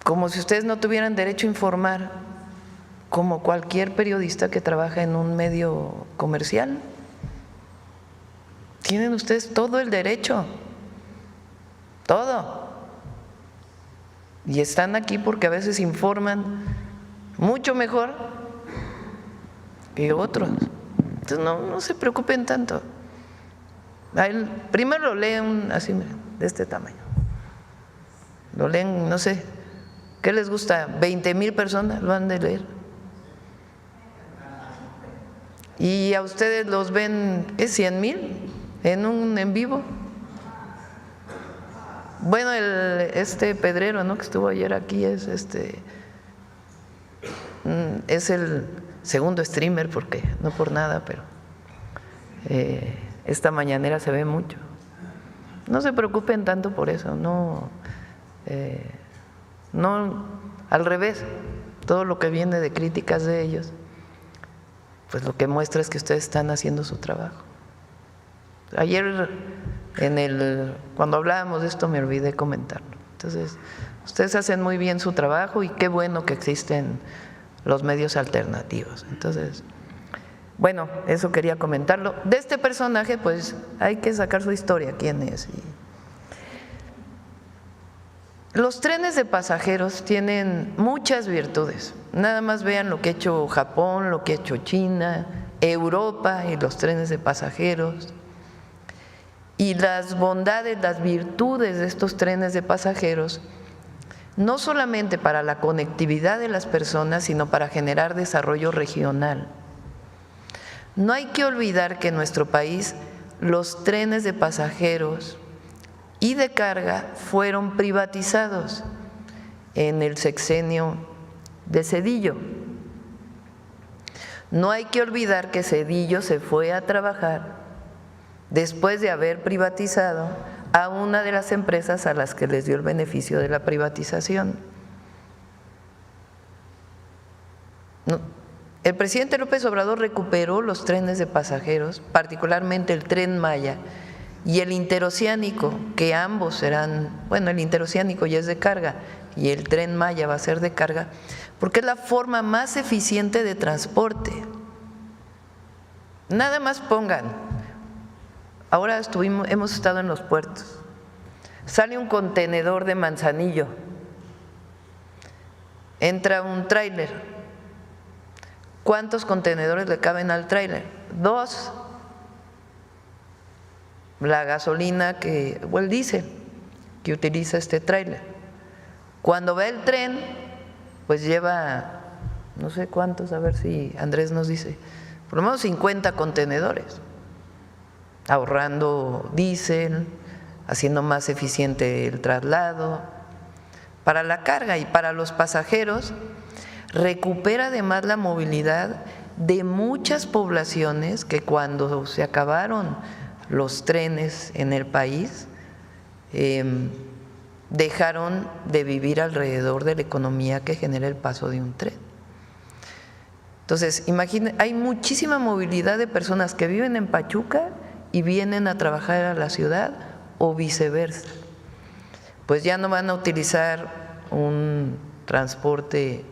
como si ustedes no tuvieran derecho a informar, como cualquier periodista que trabaja en un medio comercial. Tienen ustedes todo el derecho. Todo. Y están aquí porque a veces informan mucho mejor que otros. Entonces no se preocupen tanto. Primero lo leen así, de este tamaño. Lo leen, no sé, ¿qué les gusta? 20,000 personas lo han de leer. Y a ustedes los ven, ¿qué? 100,000 en vivo. Bueno, Pedrero, ¿no? Que estuvo ayer aquí, es el segundo streamer, porque no por nada, pero esta mañanera se ve mucho. No se preocupen tanto por eso, no, al revés, todo lo que viene de críticas de ellos, pues lo que muestra es que ustedes están haciendo su trabajo. Ayer cuando hablábamos de esto me olvidé comentarlo. Entonces, ustedes hacen muy bien su trabajo y qué bueno que existen los medios alternativos. Entonces, Bueno, eso quería comentarlo. De este personaje, pues hay que sacar su historia, quién es. Los trenes de pasajeros tienen muchas virtudes. Nada más vean lo que ha hecho Japón, lo que ha hecho China, Europa y los trenes de pasajeros. Y las bondades, las virtudes de estos trenes de pasajeros, no solamente para la conectividad de las personas, sino para generar desarrollo regional. No hay que olvidar que en nuestro país los trenes de pasajeros y de carga fueron privatizados en el sexenio de Zedillo. No hay que olvidar que Zedillo se fue a trabajar después de haber privatizado a una de las empresas a las que les dio el beneficio de la privatización. El presidente López Obrador recuperó los trenes de pasajeros, particularmente el Tren Maya y el interoceánico, que ambos serán, bueno, el interoceánico ya es de carga y el Tren Maya va a ser de carga, porque es la forma más eficiente de transporte. Nada más pongan, ahora hemos estado en los puertos, sale un contenedor de Manzanillo, entra un tráiler. ¿Cuántos contenedores le caben al tráiler? 2. La gasolina o el diésel que utiliza este tráiler. Cuando va el tren, pues lleva no sé cuántos, a ver si Andrés nos dice, por lo menos 50 contenedores, ahorrando diésel, haciendo más eficiente el traslado. Para la carga y para los pasajeros, recupera además la movilidad de muchas poblaciones que cuando se acabaron los trenes en el país, dejaron de vivir alrededor de la economía que genera el paso de un tren. Entonces, imaginen, hay muchísima movilidad de personas que viven en Pachuca y vienen a trabajar a la ciudad o viceversa. Pues ya no van a utilizar un transporte,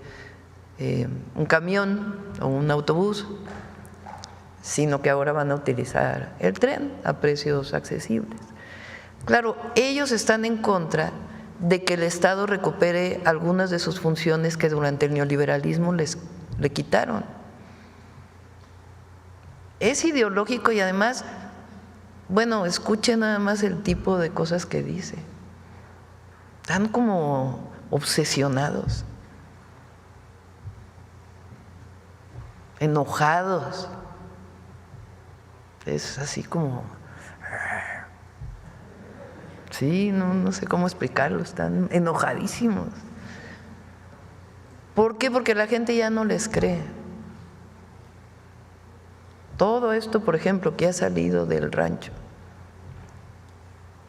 un camión o un autobús, sino que ahora van a utilizar el tren a precios accesibles. Claro, ellos están en contra de que el Estado recupere algunas de sus funciones que durante el neoliberalismo le quitaron. Es ideológico y además, bueno, escuchen nada más el tipo de cosas que dice. Están como obsesionados, enojados. Es así como… Sí, no sé cómo explicarlo, están enojadísimos. ¿Por qué? Porque la gente ya no les cree. Todo esto, por ejemplo, que ha salido del rancho,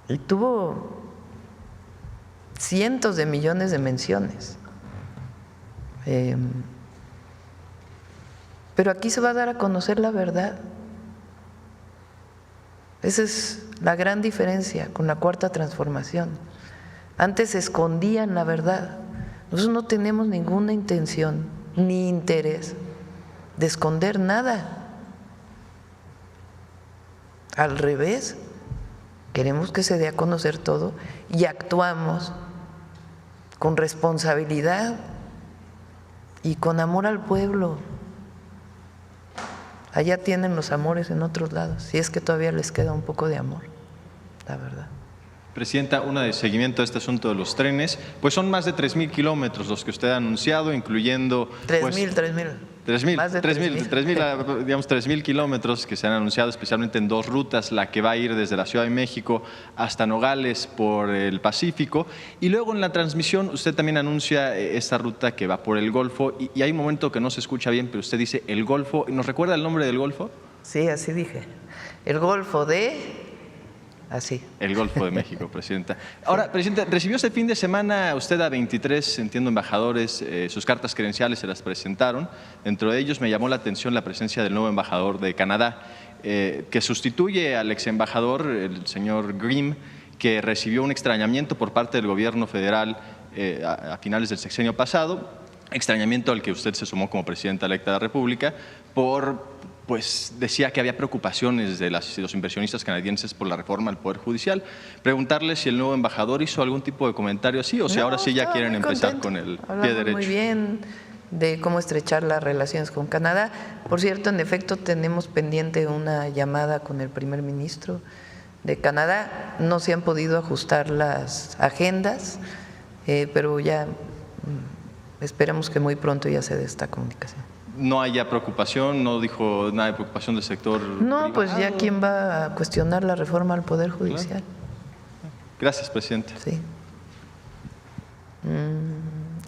y tuvo cientos de millones de menciones. Pero aquí se va a dar a conocer la verdad. Esa es la gran diferencia con la Cuarta Transformación. Antes se escondían la verdad. Nosotros no tenemos ninguna intención ni interés de esconder nada. Al revés, queremos que se dé a conocer todo y actuamos con responsabilidad y con amor al pueblo. Allá tienen los amores en otros lados, si es que todavía les queda un poco de amor, la verdad.
Presidenta, una de seguimiento a este asunto de los trenes, pues son más de 3,000 kilómetros los que usted ha anunciado, incluyendo… 3,000 kilómetros que se han anunciado, especialmente en 2 rutas, la que va a ir desde la Ciudad de México hasta Nogales por el Pacífico, y luego en la transmisión usted también anuncia esta ruta que va por el Golfo, y hay un momento que no se escucha bien, pero usted dice el Golfo, ¿nos recuerda el nombre del Golfo?
Sí, así dije, el Golfo de… Así.
El Golfo de México, Presidenta. Ahora, Presidenta, recibió este fin de semana usted a 23, entiendo, embajadores, sus cartas credenciales se las presentaron. Dentro de ellos me llamó la atención la presencia del nuevo embajador de Canadá, que sustituye al ex embajador, el señor Grimm, que recibió un extrañamiento por parte del gobierno federal a finales del sexenio pasado, extrañamiento al que usted se sumó como presidenta electa de la República, por pues decía que había preocupaciones de los inversionistas canadienses por la reforma al Poder Judicial. Preguntarle si el nuevo embajador hizo algún tipo de comentario así o si ahora sí ya quieren empezar con el pie derecho.
Muy bien de cómo estrechar las relaciones con Canadá. Por cierto, en efecto, tenemos pendiente una llamada con el primer ministro de Canadá. No se han podido ajustar las agendas, pero ya esperemos que muy pronto ya se dé esta comunicación.
¿No haya preocupación? ¿No dijo nada de preocupación del sector privado?
Pues ya quién va a cuestionar la reforma al Poder Judicial.
Gracias, presidente.
Sí.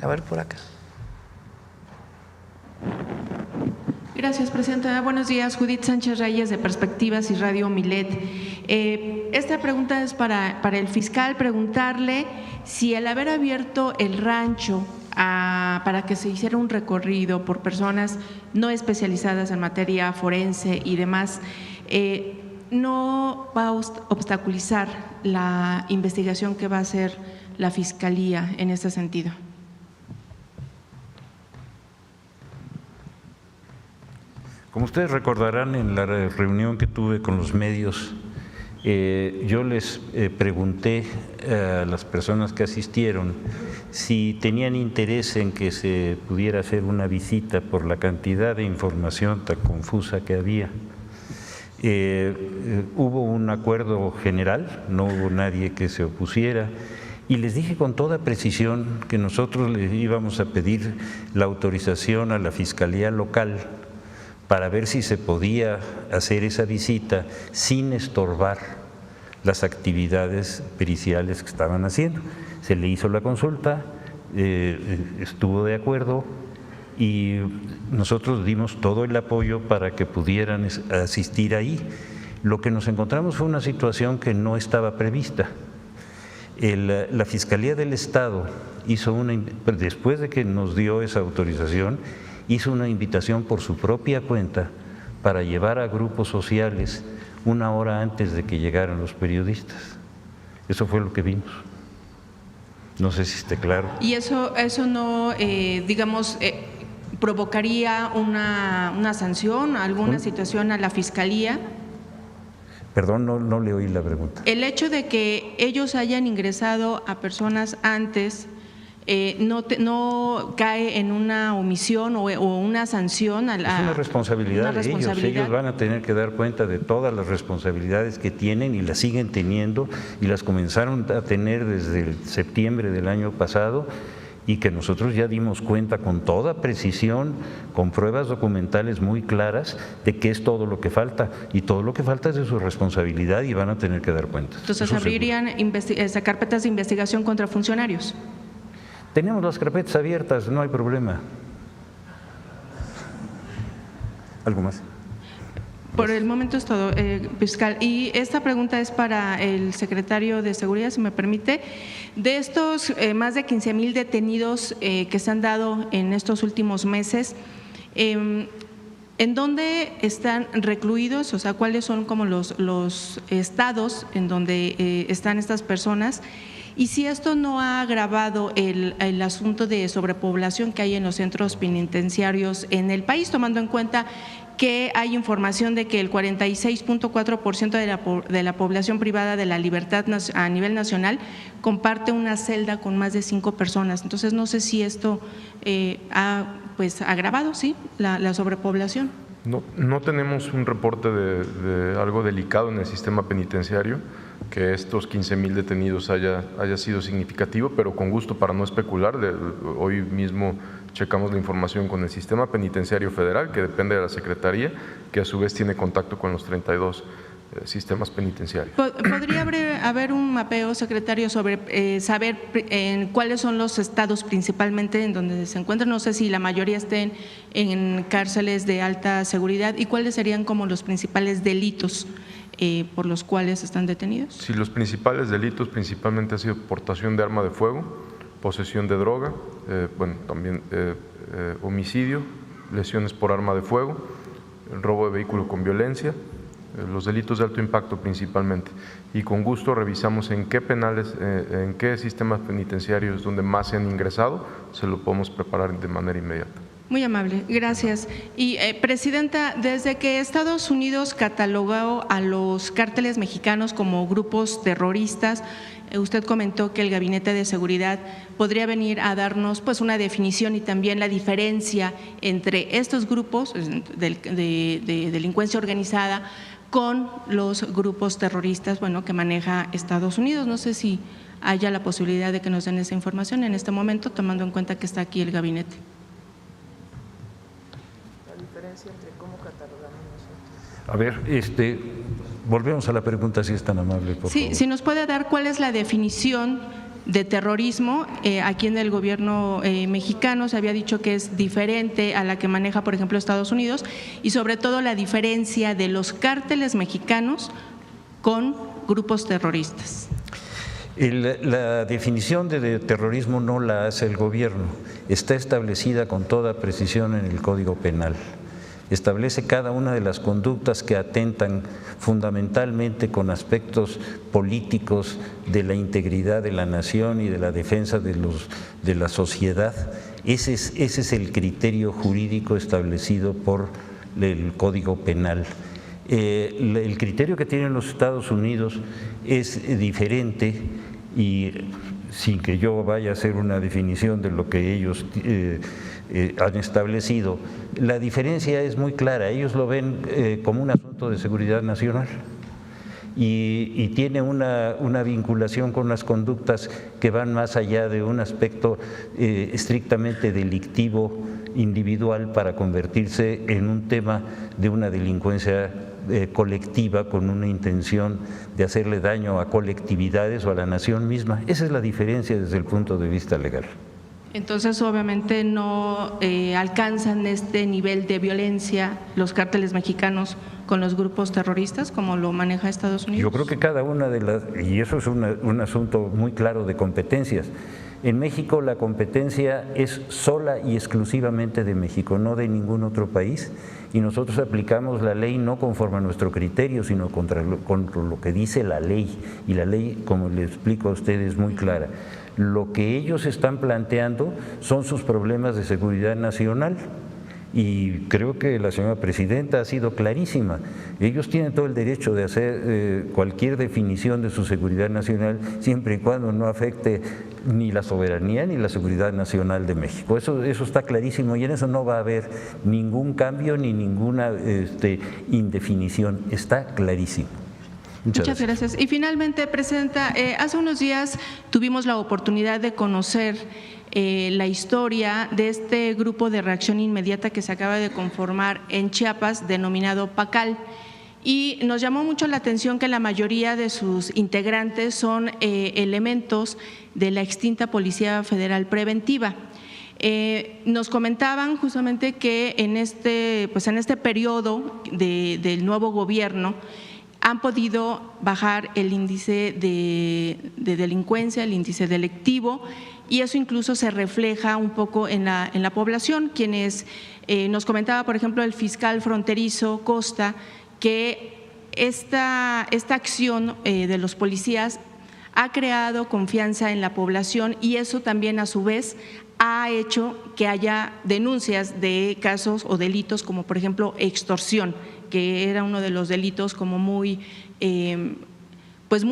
A ver, por acá.
Gracias, presidenta. Buenos días, Judith Sánchez Reyes de Perspectivas y Radio Milet. Esta pregunta es para el fiscal, preguntarle si al haber abierto el rancho para que se hiciera un recorrido por personas no especializadas en materia forense y demás, no va a obstaculizar la investigación que va a hacer la Fiscalía en este sentido.
Como ustedes recordarán, en la reunión que tuve con los medios, yo les pregunté a las personas que asistieron si tenían interés en que se pudiera hacer una visita por la cantidad de información tan confusa que había. Hubo un acuerdo general, no hubo nadie que se opusiera, y les dije con toda precisión que nosotros les íbamos a pedir la autorización a la Fiscalía Local para ver si se podía hacer esa visita sin estorbar las actividades periciales que estaban haciendo. Se le hizo la consulta, estuvo de acuerdo y nosotros dimos todo el apoyo para que pudieran asistir ahí. Lo que nos encontramos fue una situación que no estaba prevista. La Fiscalía del Estado hizo después de que nos dio esa autorización, hizo una invitación por su propia cuenta para llevar a grupos sociales una hora antes de que llegaran los periodistas. Eso fue lo que vimos. No sé si esté claro.
¿Y eso no, digamos, provocaría una sanción, alguna situación a la Fiscalía?
Perdón, no le oí la pregunta.
El hecho de que ellos hayan ingresado a personas antes no cae en una omisión o una sanción. Es
una responsabilidad de ellos. Ellos van a tener que dar cuenta de todas las responsabilidades que tienen y las siguen teniendo y las comenzaron a tener desde el septiembre del año pasado y que nosotros ya dimos cuenta con toda precisión, con pruebas documentales muy claras de qué es todo lo que falta y todo lo que falta es de su responsabilidad y van a tener que dar cuenta.
Entonces, ¿abrirían carpetas de investigación contra funcionarios?
Tenemos las carpetas abiertas, no hay problema. ¿Algo más?
Por el momento es todo, fiscal. Y esta pregunta es para el secretario de Seguridad, si me permite. De estos más de 15,000 detenidos que se han dado en estos últimos meses, ¿en dónde están recluidos? O sea, ¿cuáles son como los estados en donde están estas personas? Y si esto no ha agravado el asunto de sobrepoblación que hay en los centros penitenciarios en el país, tomando en cuenta que hay información de que el 46.4% de la población privada de la libertad a nivel nacional comparte una celda con más de 5 personas. Entonces, no sé si esto ha agravado, ¿sí?, la sobrepoblación.
No tenemos un reporte de algo delicado en el sistema penitenciario, que estos 15,000 detenidos haya sido significativo, pero con gusto, para no especular, hoy mismo checamos la información con el Sistema Penitenciario Federal, que depende de la Secretaría, que a su vez tiene contacto con los 32 sistemas penitenciarios.
¿Podría haber un mapeo, secretario, sobre saber cuáles son los estados principalmente en donde se encuentran? No sé si la mayoría estén en cárceles de alta seguridad y cuáles serían como los principales delitos por los cuales están detenidos.
Sí, los principales delitos principalmente ha sido portación de arma de fuego, posesión de droga, también homicidio, lesiones por arma de fuego, robo de vehículo con violencia, los delitos de alto impacto principalmente. Y con gusto revisamos en qué penales, en qué sistemas penitenciarios donde más se han ingresado, se lo podemos preparar de manera inmediata.
Muy amable, gracias. Y Presidenta, desde que Estados Unidos catalogó a los cárteles mexicanos como grupos terroristas, usted comentó que el Gabinete de Seguridad podría venir a darnos pues una definición y también la diferencia entre estos grupos de delincuencia organizada con los grupos terroristas, bueno, que maneja Estados Unidos. No sé si haya la posibilidad de que nos den esa información en este momento, tomando en cuenta que está aquí el gabinete.
Entre cómo catalogamos nosotros.
A ver, volvemos a la pregunta, si es tan amable, por favor.
Si nos puede dar cuál es la definición de terrorismo. Aquí en el gobierno mexicano se había dicho que es diferente a la que maneja, por ejemplo, Estados Unidos, y sobre todo la diferencia de los cárteles mexicanos con grupos terroristas.
La definición de terrorismo no la hace el gobierno, está establecida con toda precisión en el Código Penal. Establece cada una de las conductas que atentan fundamentalmente con aspectos políticos de la integridad de la nación y de la defensa de la sociedad. Ese es el criterio jurídico establecido por el Código Penal. El criterio que tienen los Estados Unidos es diferente, y sin que yo vaya a hacer una definición de lo que ellos han establecido, la diferencia es muy clara. Ellos lo ven como un asunto de seguridad nacional y tiene una vinculación con las conductas que van más allá de un aspecto estrictamente delictivo individual para convertirse en un tema de una delincuencia colectiva con una intención de hacerle daño a colectividades o a la nación misma. Esa es la diferencia desde el punto de vista legal.
Entonces, obviamente no alcanzan este nivel de violencia los cárteles mexicanos con los grupos terroristas como lo maneja Estados Unidos.
Yo creo que cada una de las, y eso es un asunto muy claro de competencias. En México la competencia es sola y exclusivamente de México, no de ningún otro país, y nosotros aplicamos la ley no conforme a nuestro criterio, sino contra lo que dice la ley, y la ley, como le explico a ustedes, es muy clara. Lo que ellos están planteando son sus problemas de seguridad nacional, y creo que la señora presidenta ha sido clarísima. Ellos tienen todo el derecho de hacer cualquier definición de su seguridad nacional, siempre y cuando no afecte ni la soberanía ni la seguridad nacional de México. Eso está clarísimo, y en eso no va a haber ningún cambio ni ninguna indefinición. Está clarísimo.
Muchas gracias. Y finalmente, Presidenta, hace unos días tuvimos la oportunidad de conocer la historia de este grupo de reacción inmediata que se acaba de conformar en Chiapas, denominado PACAL, y nos llamó mucho la atención que la mayoría de sus integrantes son elementos de la extinta Policía Federal Preventiva. Nos comentaban justamente que en este periodo del nuevo gobierno han podido bajar el índice de delincuencia, el índice delictivo, y eso incluso se refleja un poco en la población. Quienes nos comentaba, por ejemplo, el fiscal fronterizo Costa, que esta acción de los policías ha creado confianza en la población, y eso también a su vez ha hecho que haya denuncias de casos o delitos como, por ejemplo, extorsión, que era uno de los delitos como muy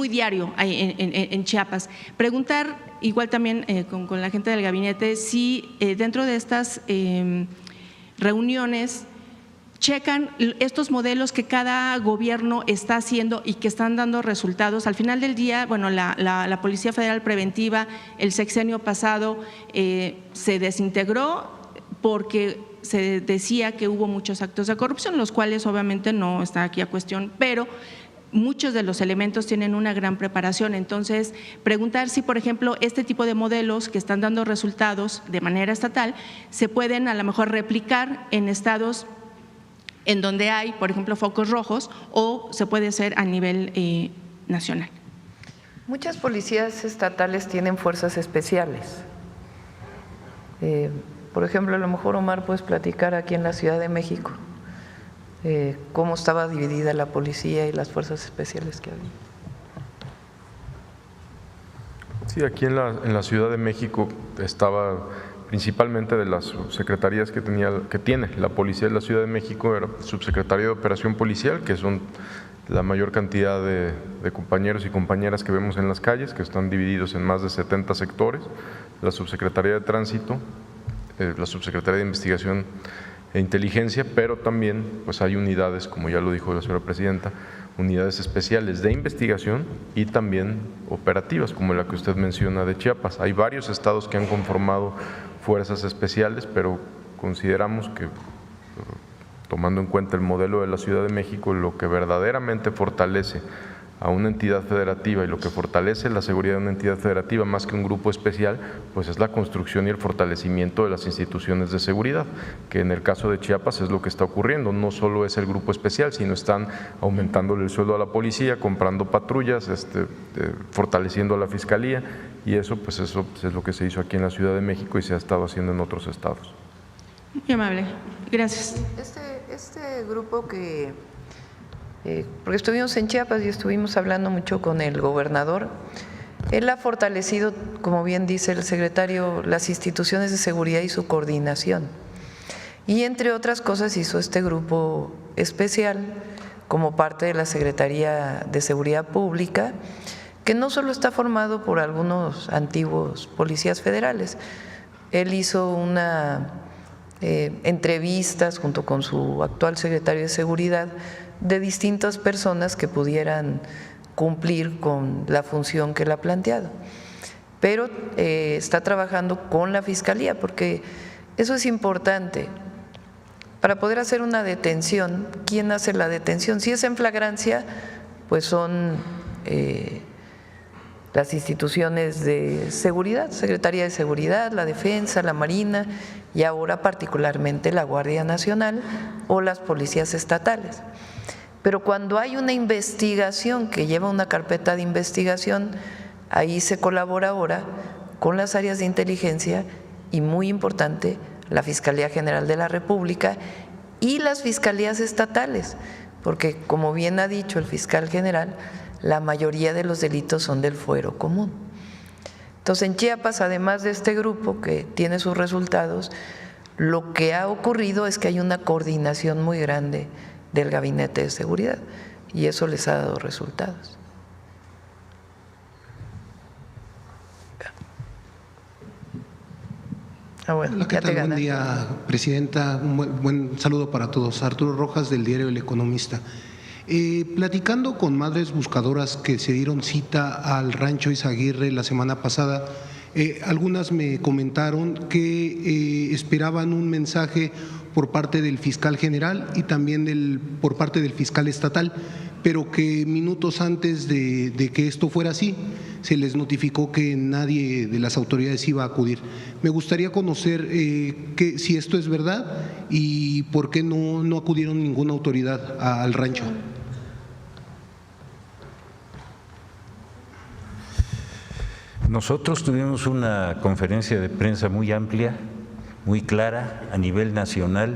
diario en Chiapas. Preguntar igual también con la gente del gabinete si dentro de estas reuniones checan estos modelos que cada gobierno está haciendo y que están dando resultados. Al final del día, bueno, la Policía Federal Preventiva el sexenio pasado se desintegró porque se decía que hubo muchos actos de corrupción, los cuales obviamente no está aquí a cuestión, pero muchos de los elementos tienen una gran preparación. Entonces, preguntar si, por ejemplo, este tipo de modelos que están dando resultados de manera estatal se pueden a lo mejor replicar en estados en donde hay, por ejemplo, focos rojos, o se puede hacer a nivel nacional.
Muchas policías estatales tienen fuerzas especiales. Por ejemplo, a lo mejor, Omar, puedes platicar aquí en la Ciudad de México cómo estaba dividida la policía y las fuerzas especiales que había. Sí,
aquí en la Ciudad de México estaba principalmente de las subsecretarías que tiene la Policía de la Ciudad de México, era Subsecretaría de Operación Policial, que son la mayor cantidad de compañeros y compañeras que vemos en las calles, que están divididos en más de 70 sectores, la Subsecretaría de Tránsito, la Subsecretaría de Investigación e Inteligencia, pero también pues hay unidades, como ya lo dijo la señora presidenta, unidades especiales de investigación y también operativas, como la que usted menciona de Chiapas. Hay varios estados que han conformado fuerzas especiales, pero consideramos que, tomando en cuenta el modelo de la Ciudad de México, lo que verdaderamente fortalece a una entidad federativa y lo que fortalece la seguridad de una entidad federativa más que un grupo especial, pues es la construcción y el fortalecimiento de las instituciones de seguridad, que en el caso de Chiapas es lo que está ocurriendo. No solo es el grupo especial, sino están aumentándole el sueldo a la policía, comprando patrullas, fortaleciendo a la fiscalía, y eso es lo que se hizo aquí en la Ciudad de México y se ha estado haciendo en otros estados.
Muy amable, gracias.
Este grupo que porque estuvimos en Chiapas y estuvimos hablando mucho con el gobernador. Él ha fortalecido, como bien dice el secretario, las instituciones de seguridad y su coordinación. Y entre otras cosas hizo este grupo especial como parte de la Secretaría de Seguridad Pública, que no solo está formado por algunos antiguos policías federales. Él hizo entrevistas junto con su actual secretario de Seguridad de distintas personas que pudieran cumplir con la función que él ha planteado. Pero está trabajando con la Fiscalía, porque eso es importante. Para poder hacer una detención, ¿quién hace la detención? Si es en flagrancia, pues son las instituciones de seguridad, Secretaría de Seguridad, la Defensa, la Marina y ahora particularmente la Guardia Nacional o las policías estatales. Pero cuando hay una investigación que lleva una carpeta de investigación, ahí se colabora ahora con las áreas de inteligencia y, muy importante, la Fiscalía General de la República y las fiscalías estatales, porque, como bien ha dicho el fiscal general, la mayoría de los delitos son del fuero común. Entonces, en Chiapas, además de este grupo que tiene sus resultados, lo que ha ocurrido es que hay una coordinación muy grande del Gabinete de Seguridad y eso les ha dado resultados. Bueno,
hola, ¿qué tal? Buen día, Presidenta. Un buen saludo para todos. Arturo Rojas, del diario El Economista. Platicando con madres buscadoras que se dieron cita al rancho Izaguirre la semana pasada, algunas me comentaron que esperaban un mensaje por parte del fiscal general y también por parte del fiscal estatal, pero que minutos antes de que esto fuera así, se les notificó que nadie de las autoridades iba a acudir. Me gustaría conocer si esto es verdad y por qué no acudieron ninguna autoridad al rancho.
Nosotros tuvimos una conferencia de prensa muy amplia, muy clara, a nivel nacional.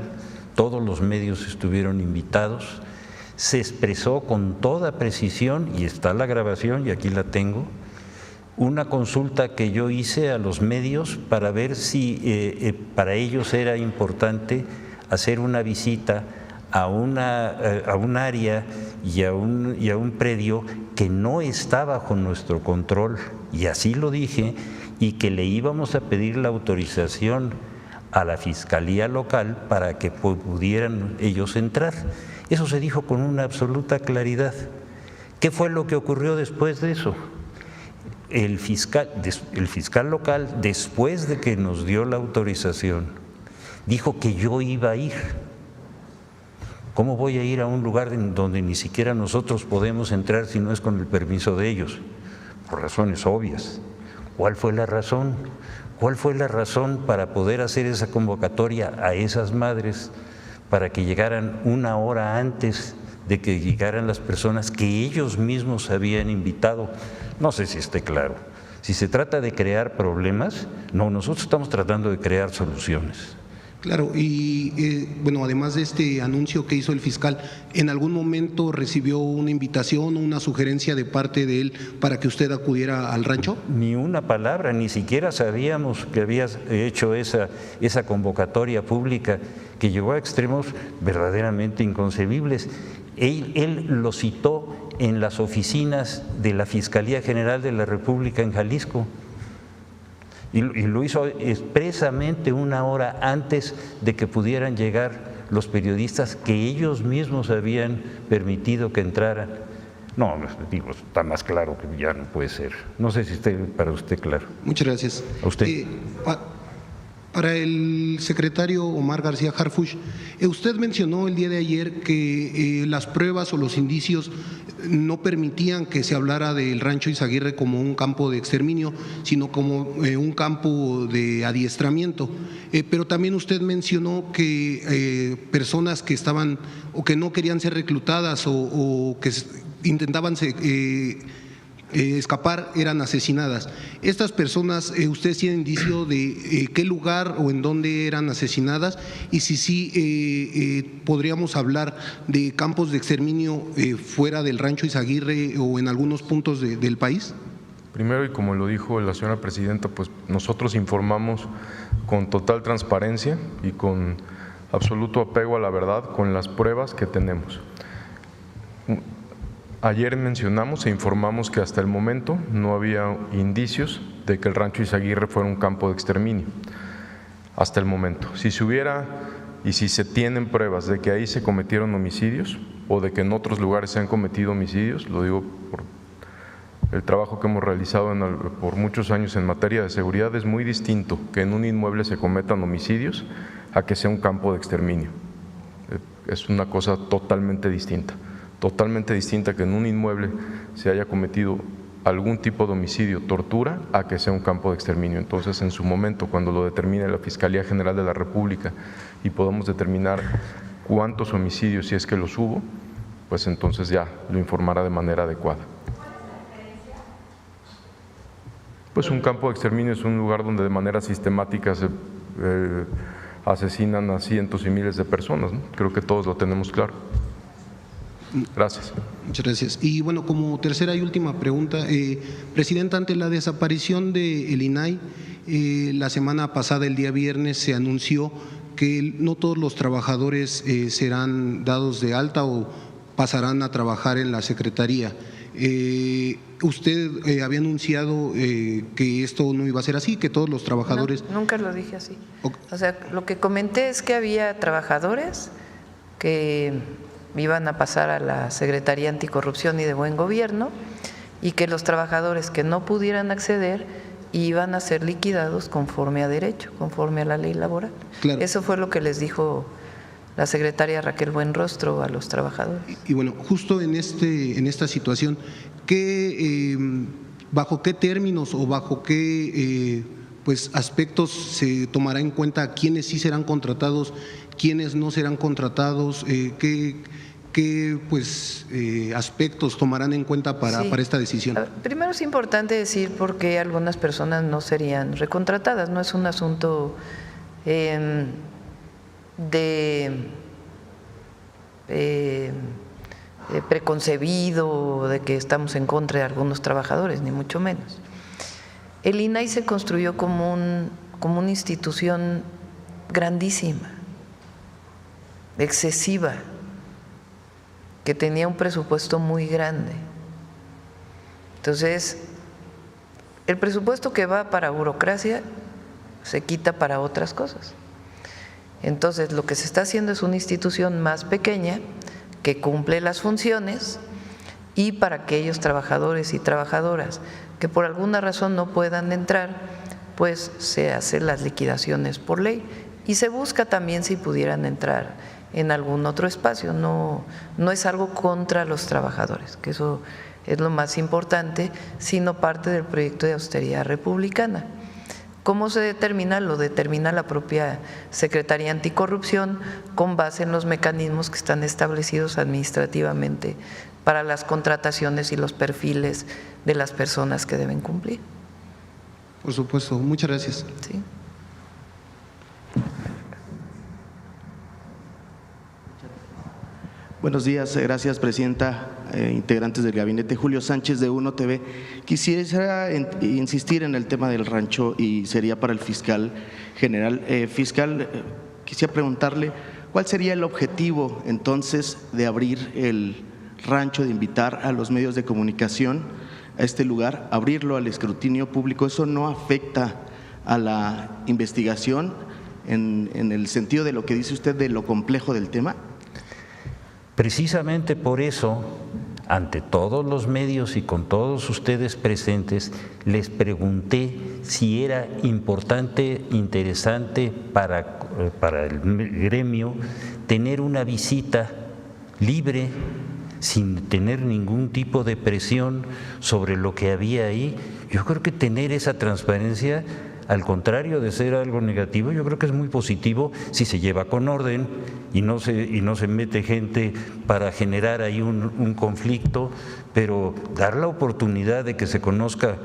Todos los medios estuvieron invitados. Se expresó con toda precisión, y está la grabación, y aquí la tengo, una consulta que yo hice a los medios para ver si para ellos era importante hacer una visita a un área y a un predio que no está bajo nuestro control, y así lo dije, y que le íbamos a pedir la autorización a la Fiscalía local para que pudieran ellos entrar. Eso se dijo con una absoluta claridad. ¿Qué fue lo que ocurrió después de eso? El fiscal local, después de que nos dio la autorización, dijo que yo iba a ir. ¿Cómo voy a ir a un lugar donde ni siquiera nosotros podemos entrar si no es con el permiso de ellos? Por razones obvias. ¿Cuál fue la razón? ¿Cuál fue la razón para poder hacer esa convocatoria a esas madres para que llegaran una hora antes de que llegaran las personas que ellos mismos habían invitado? No sé si esté claro. Si se trata de crear problemas, no, nosotros estamos tratando de crear soluciones.
Claro, y bueno, además de este anuncio que hizo el fiscal, ¿en algún momento recibió una invitación o una sugerencia de parte de él para que usted acudiera al rancho?
Ni una palabra, ni siquiera sabíamos que habías hecho esa convocatoria pública que llegó a extremos verdaderamente inconcebibles. Él lo citó en las oficinas de la Fiscalía General de la República en Jalisco. Y lo hizo expresamente una hora antes de que pudieran llegar los periodistas que ellos mismos habían permitido que entraran. No, digo, está más claro que ya no puede ser. No sé si para usted claro.
Muchas gracias.
A usted.
Para el secretario Omar García Harfuch, usted mencionó el día de ayer que las pruebas o los indicios no permitían que se hablara del Rancho Izaguirre como un campo de exterminio, sino como un campo de adiestramiento. Pero también usted mencionó que personas que estaban o que no querían ser reclutadas o que intentaban escapar eran asesinadas. Estas personas, ¿ustedes tienen indicio de qué lugar o en dónde eran asesinadas? Y si sí, podríamos hablar de campos de exterminio fuera del Rancho Izaguirre o en algunos puntos del país.
Primero, y como lo dijo la señora presidenta, pues nosotros informamos con total transparencia y con absoluto apego a la verdad con las pruebas que tenemos. Ayer mencionamos e informamos que hasta el momento no había indicios de que el Rancho Izaguirre fuera un campo de exterminio. Hasta el momento. Si se hubiera y si se tienen pruebas de que ahí se cometieron homicidios o de que en otros lugares se han cometido homicidios, lo digo por el trabajo que hemos realizado por muchos años en materia de seguridad, es muy distinto que en un inmueble se cometan homicidios a que sea un campo de exterminio. Es una cosa totalmente distinta que en un inmueble se haya cometido algún tipo de homicidio, tortura, a que sea un campo de exterminio. Entonces, en su momento, cuando lo determine la Fiscalía General de la República y podamos determinar cuántos homicidios, si es que los hubo, pues entonces ya lo informará de manera adecuada. Pues un campo de exterminio es un lugar donde de manera sistemática se asesinan a cientos y miles de personas, ¿no? Creo que todos lo tenemos claro. Gracias.
Muchas gracias. Y bueno, como tercera y última pregunta, Presidenta, ante la desaparición del INAI, la semana pasada, el día viernes, se anunció que no todos los trabajadores serán dados de alta o pasarán a trabajar en la Secretaría. Usted había anunciado que esto no iba a ser así, que todos los trabajadores…
No, nunca lo dije así. O sea, lo que comenté es que había trabajadores que iban a pasar a la Secretaría Anticorrupción y de Buen Gobierno y que los trabajadores que no pudieran acceder iban a ser liquidados conforme a derecho, conforme a la ley laboral. Claro. Eso fue lo que les dijo la secretaria Raquel Buenrostro a los trabajadores.
Y bueno, justo en esta situación, ¿bajo qué términos o bajo qué pues aspectos se tomará en cuenta quiénes sí serán contratados, quiénes no serán contratados, qué pues aspectos tomarán en cuenta para esta decisión?
Primero es importante decir por qué algunas personas no serían recontratadas. No es un asunto preconcebido de que estamos en contra de algunos trabajadores, ni mucho menos. El INAI se construyó como una institución grandísima, excesiva, que tenía un presupuesto muy grande. Entonces, el presupuesto que va para burocracia se quita para otras cosas. Entonces, lo que se está haciendo es una institución más pequeña que cumple las funciones, y para aquellos trabajadores y trabajadoras que por alguna razón no puedan entrar, pues se hacen las liquidaciones por ley y se busca también si pudieran entrar en algún otro espacio. No es algo contra los trabajadores, que eso es lo más importante, sino parte del proyecto de austeridad republicana. ¿Cómo se determina? Lo determina la propia Secretaría Anticorrupción con base en los mecanismos que están establecidos administrativamente para las contrataciones y los perfiles de las personas que deben cumplir.
Por supuesto, muchas gracias.
Sí.
Buenos días, gracias Presidenta, integrantes del gabinete. Julio Sánchez de Uno TV. Quisiera insistir en el tema del rancho y sería para el fiscal general. Fiscal, quisiera preguntarle cuál sería el objetivo entonces de abrir el rancho, de invitar a los medios de comunicación a este lugar, abrirlo al escrutinio público. ¿Eso no afecta a la investigación en el sentido de lo que dice usted de lo complejo del tema?
Precisamente por eso, ante todos los medios y con todos ustedes presentes, les pregunté si era importante, interesante para el gremio tener una visita libre, sin tener ningún tipo de presión sobre lo que había ahí. Yo creo que tener esa transparencia, al contrario de ser algo negativo, yo creo que es muy positivo si se lleva con orden y no se mete gente para generar ahí un conflicto, pero dar la oportunidad de que se conozca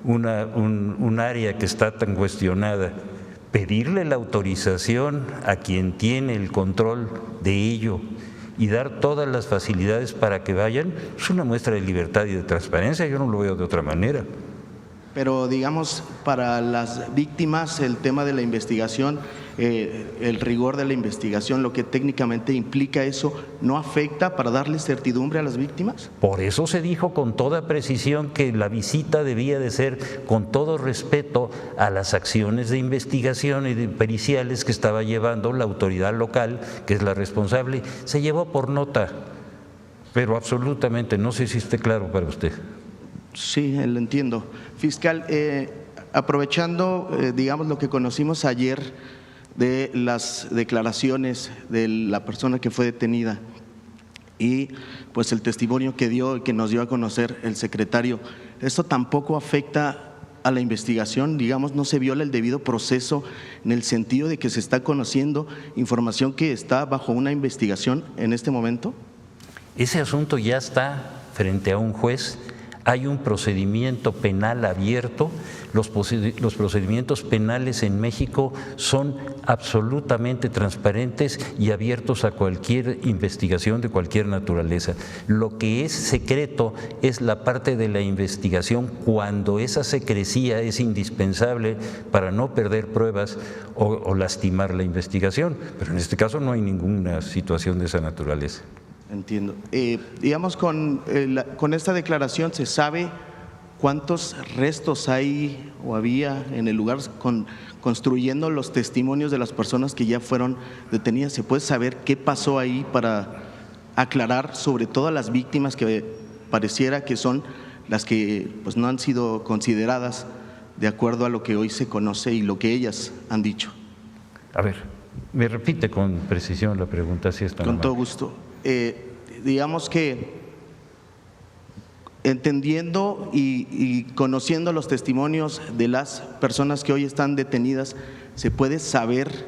un área que está tan cuestionada, pedirle la autorización a quien tiene el control de ello y dar todas las facilidades para que vayan, es una muestra de libertad y de transparencia. Yo no lo veo de otra manera.
Pero digamos, para las víctimas, el tema de la investigación, el rigor de la investigación, lo que técnicamente implica eso, ¿no afecta para darles certidumbre a las víctimas?
Por eso se dijo con toda precisión que la visita debía de ser con todo respeto a las acciones de investigación y de periciales que estaba llevando la autoridad local, que es la responsable. Se llevó por nota, pero absolutamente, no sé si esté claro para usted.
Sí, lo entiendo. Fiscal, aprovechando, digamos, lo que conocimos ayer de las declaraciones de la persona que fue detenida y pues el testimonio que dio y que nos dio a conocer el secretario, ¿esto tampoco afecta a la investigación? Digamos, ¿no se viola el debido proceso en el sentido de que se está conociendo información que está bajo una investigación en este momento?
Ese asunto ya está frente a un juez. Hay un procedimiento penal abierto. Los procedimientos penales en México son absolutamente transparentes y abiertos a cualquier investigación de cualquier naturaleza. Lo que es secreto es la parte de la investigación cuando esa secrecía es indispensable para no perder pruebas o lastimar la investigación. Pero en este caso no hay ninguna situación de esa naturaleza.
Entiendo. Digamos, con esta declaración, ¿se sabe cuántos restos hay o había en el lugar construyendo los testimonios de las personas que ya fueron detenidas? ¿Se puede saber qué pasó ahí para aclarar sobre todo a las víctimas que pareciera que son las que pues, no han sido consideradas de acuerdo a lo que hoy se conoce y lo que ellas han dicho?
A ver, me repite con precisión la pregunta, si está
Con todo gusto. Digamos que entendiendo y conociendo los testimonios de las personas que hoy están detenidas, ¿se puede saber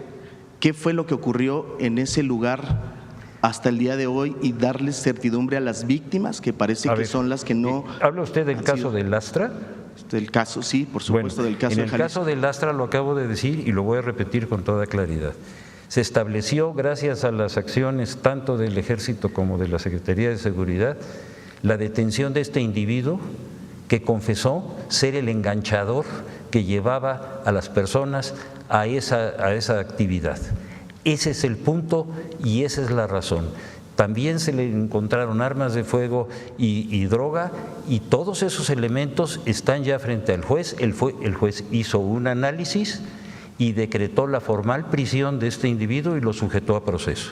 qué fue lo que ocurrió en ese lugar hasta el día de hoy y darles certidumbre a las víctimas, que parece que son las que no…
¿Habla usted del caso de Lastra?
Del caso, sí, por supuesto,
bueno,
del caso de Jalisco.
En el caso de Lastra lo acabo de decir y lo voy a repetir con toda claridad. Se estableció, gracias a las acciones tanto del Ejército como de la Secretaría de Seguridad, la detención de este individuo que confesó ser el enganchador que llevaba a las personas a esa actividad. Ese es el punto y esa es la razón. También se le encontraron armas de fuego y droga, y todos esos elementos están ya frente al juez. El juez hizo un análisis y decretó la formal prisión de este individuo y lo sujetó a proceso.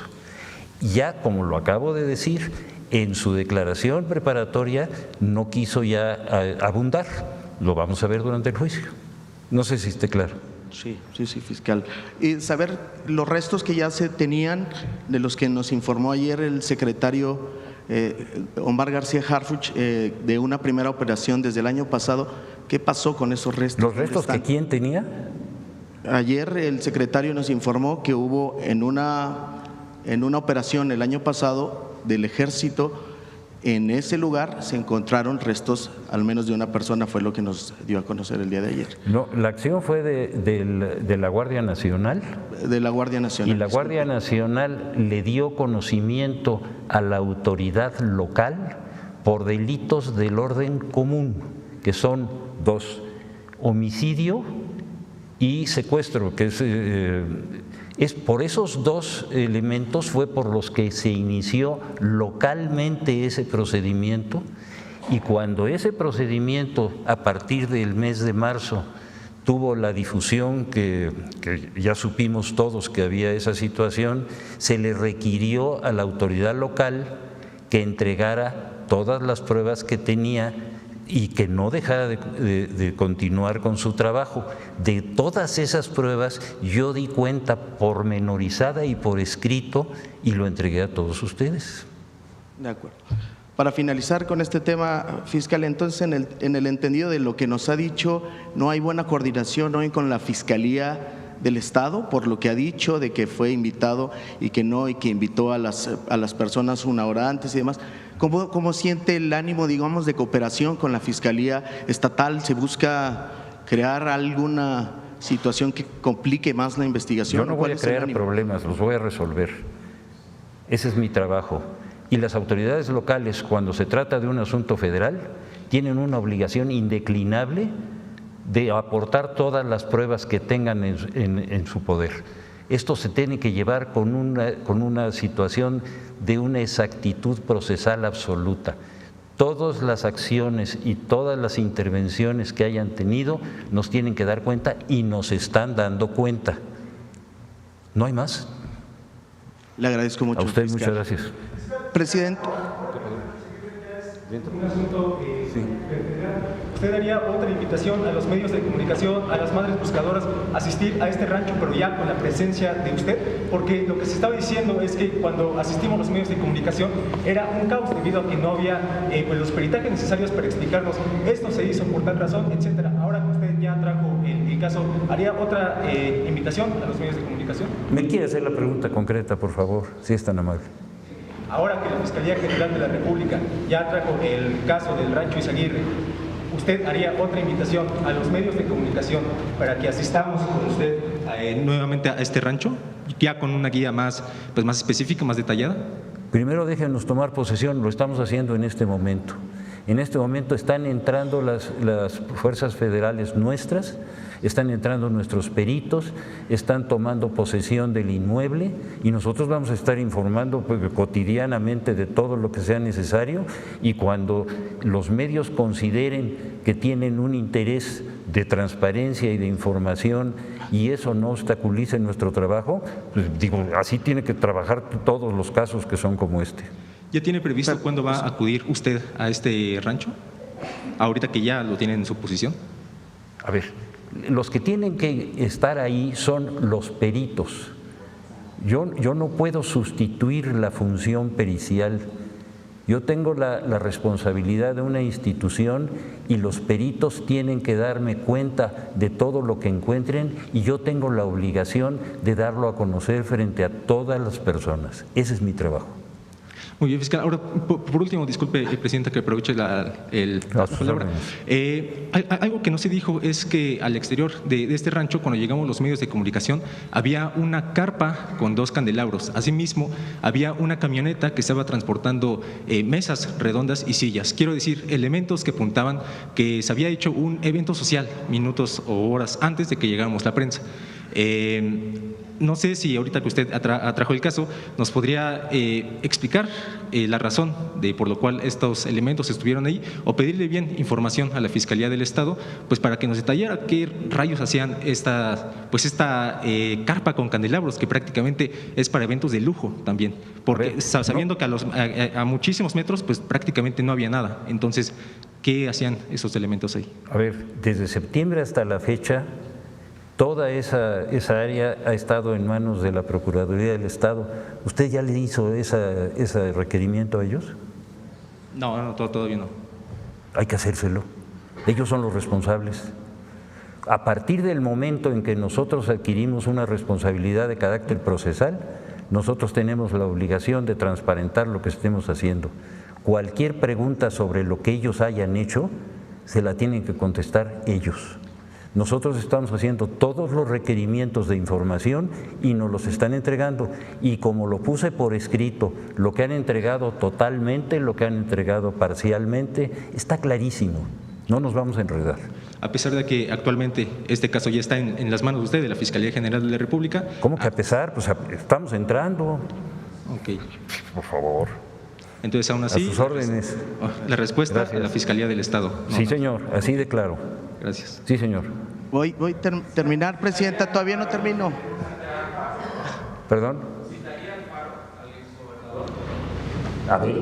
Ya, como lo acabo de decir, en su declaración preparatoria no quiso ya abundar. Lo vamos a ver durante el juicio. No sé si esté claro.
Sí, fiscal. Y saber los restos que ya se tenían, de los que nos informó ayer el secretario Omar García Harfuch, de una primera operación desde el año pasado, ¿qué pasó con esos restos?
¿Los restos que quién tenía?
Ayer el secretario nos informó que hubo en una operación el año pasado del Ejército en ese lugar se encontraron restos, al menos de una persona, fue lo que nos dio a conocer el día de ayer.
No, la acción fue de la Guardia Nacional.
De la Guardia Nacional.
Y la Guardia Nacional le dio conocimiento a la autoridad local por delitos del orden común, que son 2, homicidio y secuestro, que es por esos 2 elementos fue por los que se inició localmente ese procedimiento, y cuando ese procedimiento a partir del mes de marzo tuvo la difusión que ya supimos todos que había esa situación, se le requirió a la autoridad local que entregara todas las pruebas que tenía y que no dejara de continuar con su trabajo. De todas esas pruebas yo di cuenta pormenorizada y por escrito y lo entregué a todos ustedes.
De acuerdo. Para finalizar con este tema, fiscal, entonces en el entendido de lo que nos ha dicho, no hay buena coordinación hoy con la Fiscalía del Estado, por lo que ha dicho de que fue invitado y que no, y que invitó a las personas una hora antes y demás. ¿Cómo siente el ánimo, digamos, de cooperación con la Fiscalía Estatal? ¿Se busca crear alguna situación que complique más la investigación?
Yo no voy a crear problemas, los voy a resolver. Ese es mi trabajo. Y las autoridades locales, cuando se trata de un asunto federal, tienen una obligación indeclinable de aportar todas las pruebas que tengan en su poder. Esto se tiene que llevar con una situación de una exactitud procesal absoluta. Todas las acciones y todas las intervenciones que hayan tenido nos tienen que dar cuenta y nos están dando cuenta. No hay más.
Le agradezco mucho.
A usted
fiscal.
muchas gracias.
Presidente.
Un asunto usted haría otra invitación a los medios de comunicación, a las madres buscadoras, asistir a este rancho, pero ya con la presencia de usted, porque lo que se estaba diciendo es que cuando asistimos los medios de comunicación era un caos debido a que no había los peritajes necesarios para explicarnos esto se hizo por tal razón, etcétera. Ahora que usted ya trajo el caso, ¿haría otra invitación a los medios de comunicación?
¿Me quiere hacer la pregunta concreta, por favor, si es tan amable?
Ahora que la Fiscalía General de la República ya trajo el caso del Rancho Izaguirre, ¿usted haría otra invitación a los medios de comunicación para que asistamos con usted nuevamente a este rancho, ya con una guía más específica, más detallada?
Primero déjenos tomar posesión, lo estamos haciendo en este momento. En este momento están entrando las fuerzas federales nuestras, están entrando nuestros peritos, están tomando posesión del inmueble y nosotros vamos a estar informando cotidianamente de todo lo que sea necesario, y cuando los medios consideren que tienen un interés de transparencia y de información y eso no obstaculice nuestro trabajo, pues digo, así tiene que trabajar todos los casos que son como este.
¿Ya tiene previsto cuándo va a acudir usted a este rancho? Ahorita que ya lo tiene en su posición.
A ver, los que tienen que estar ahí son los peritos. Yo no puedo sustituir la función pericial. Yo tengo la responsabilidad de una institución y los peritos tienen que darme cuenta de todo lo que encuentren y yo tengo la obligación de darlo a conocer frente a todas las personas. Ese es mi trabajo.
Muy bien, fiscal. Ahora, por último, disculpe, Presidenta, que aproveche la palabra. Algo que no se dijo es que al exterior de este rancho, cuando llegamos los medios de comunicación, había una carpa con 2 candelabros. Asimismo, había una camioneta que estaba transportando mesas redondas y sillas. Quiero decir, elementos que apuntaban que se había hecho un evento social minutos o horas antes de que llegáramos la prensa. No sé si ahorita que usted atrajo el caso, nos podría explicar la razón por lo cual estos elementos estuvieron ahí, o pedirle bien información a la Fiscalía del Estado, pues para que nos detallara qué rayos hacían esta carpa con candelabros, que prácticamente es para eventos de lujo también, porque sabiendo que a muchísimos metros pues prácticamente no había nada. Entonces, ¿qué hacían esos elementos ahí?
A ver, desde septiembre hasta la fecha, toda esa área ha estado en manos de la Procuraduría del Estado. ¿Usted ya le hizo ese requerimiento a ellos?
No, todavía no.
Hay que hacérselo. Ellos son los responsables. A partir del momento en que nosotros adquirimos una responsabilidad de carácter procesal, nosotros tenemos la obligación de transparentar lo que estemos haciendo. Cualquier pregunta sobre lo que ellos hayan hecho, se la tienen que contestar ellos. Nosotros estamos haciendo todos los requerimientos de información y nos los están entregando. Y como lo puse por escrito, lo que han entregado totalmente, lo que han entregado parcialmente, está clarísimo. No nos vamos a enredar.
A pesar de que actualmente este caso ya está en las manos de usted, de la Fiscalía General de la República.
¿Cómo que a pesar? Pues estamos entrando.
Ok.
Por favor.
Entonces, aún así,
a sus órdenes.
La respuesta a la Fiscalía del Estado.
Sí, señor, así de claro.
Gracias.
Sí, señor.
Voy a terminar, Presidenta, todavía no termino.
¿Perdón? A ver,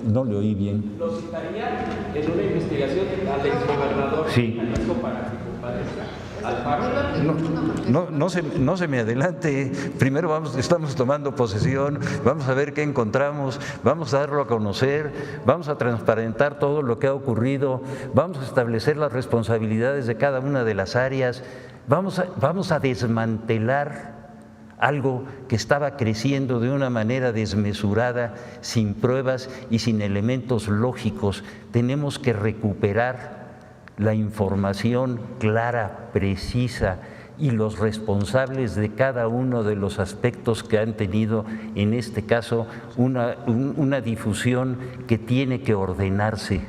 no le oí bien.
¿Lo citaría en una investigación al exgobernador?
Sí.
Para que comparezca al paro?
No se me adelante. Primero estamos tomando posesión, vamos a ver qué encontramos, vamos a darlo a conocer, vamos a transparentar todo lo que ha ocurrido, vamos a establecer las responsabilidades de cada una de las áreas, vamos a desmantelar algo que estaba creciendo de una manera desmesurada, sin pruebas y sin elementos lógicos. Tenemos que recuperar la información clara, precisa y los responsables de cada uno de los aspectos que han tenido, en este caso, una difusión que tiene que ordenarse.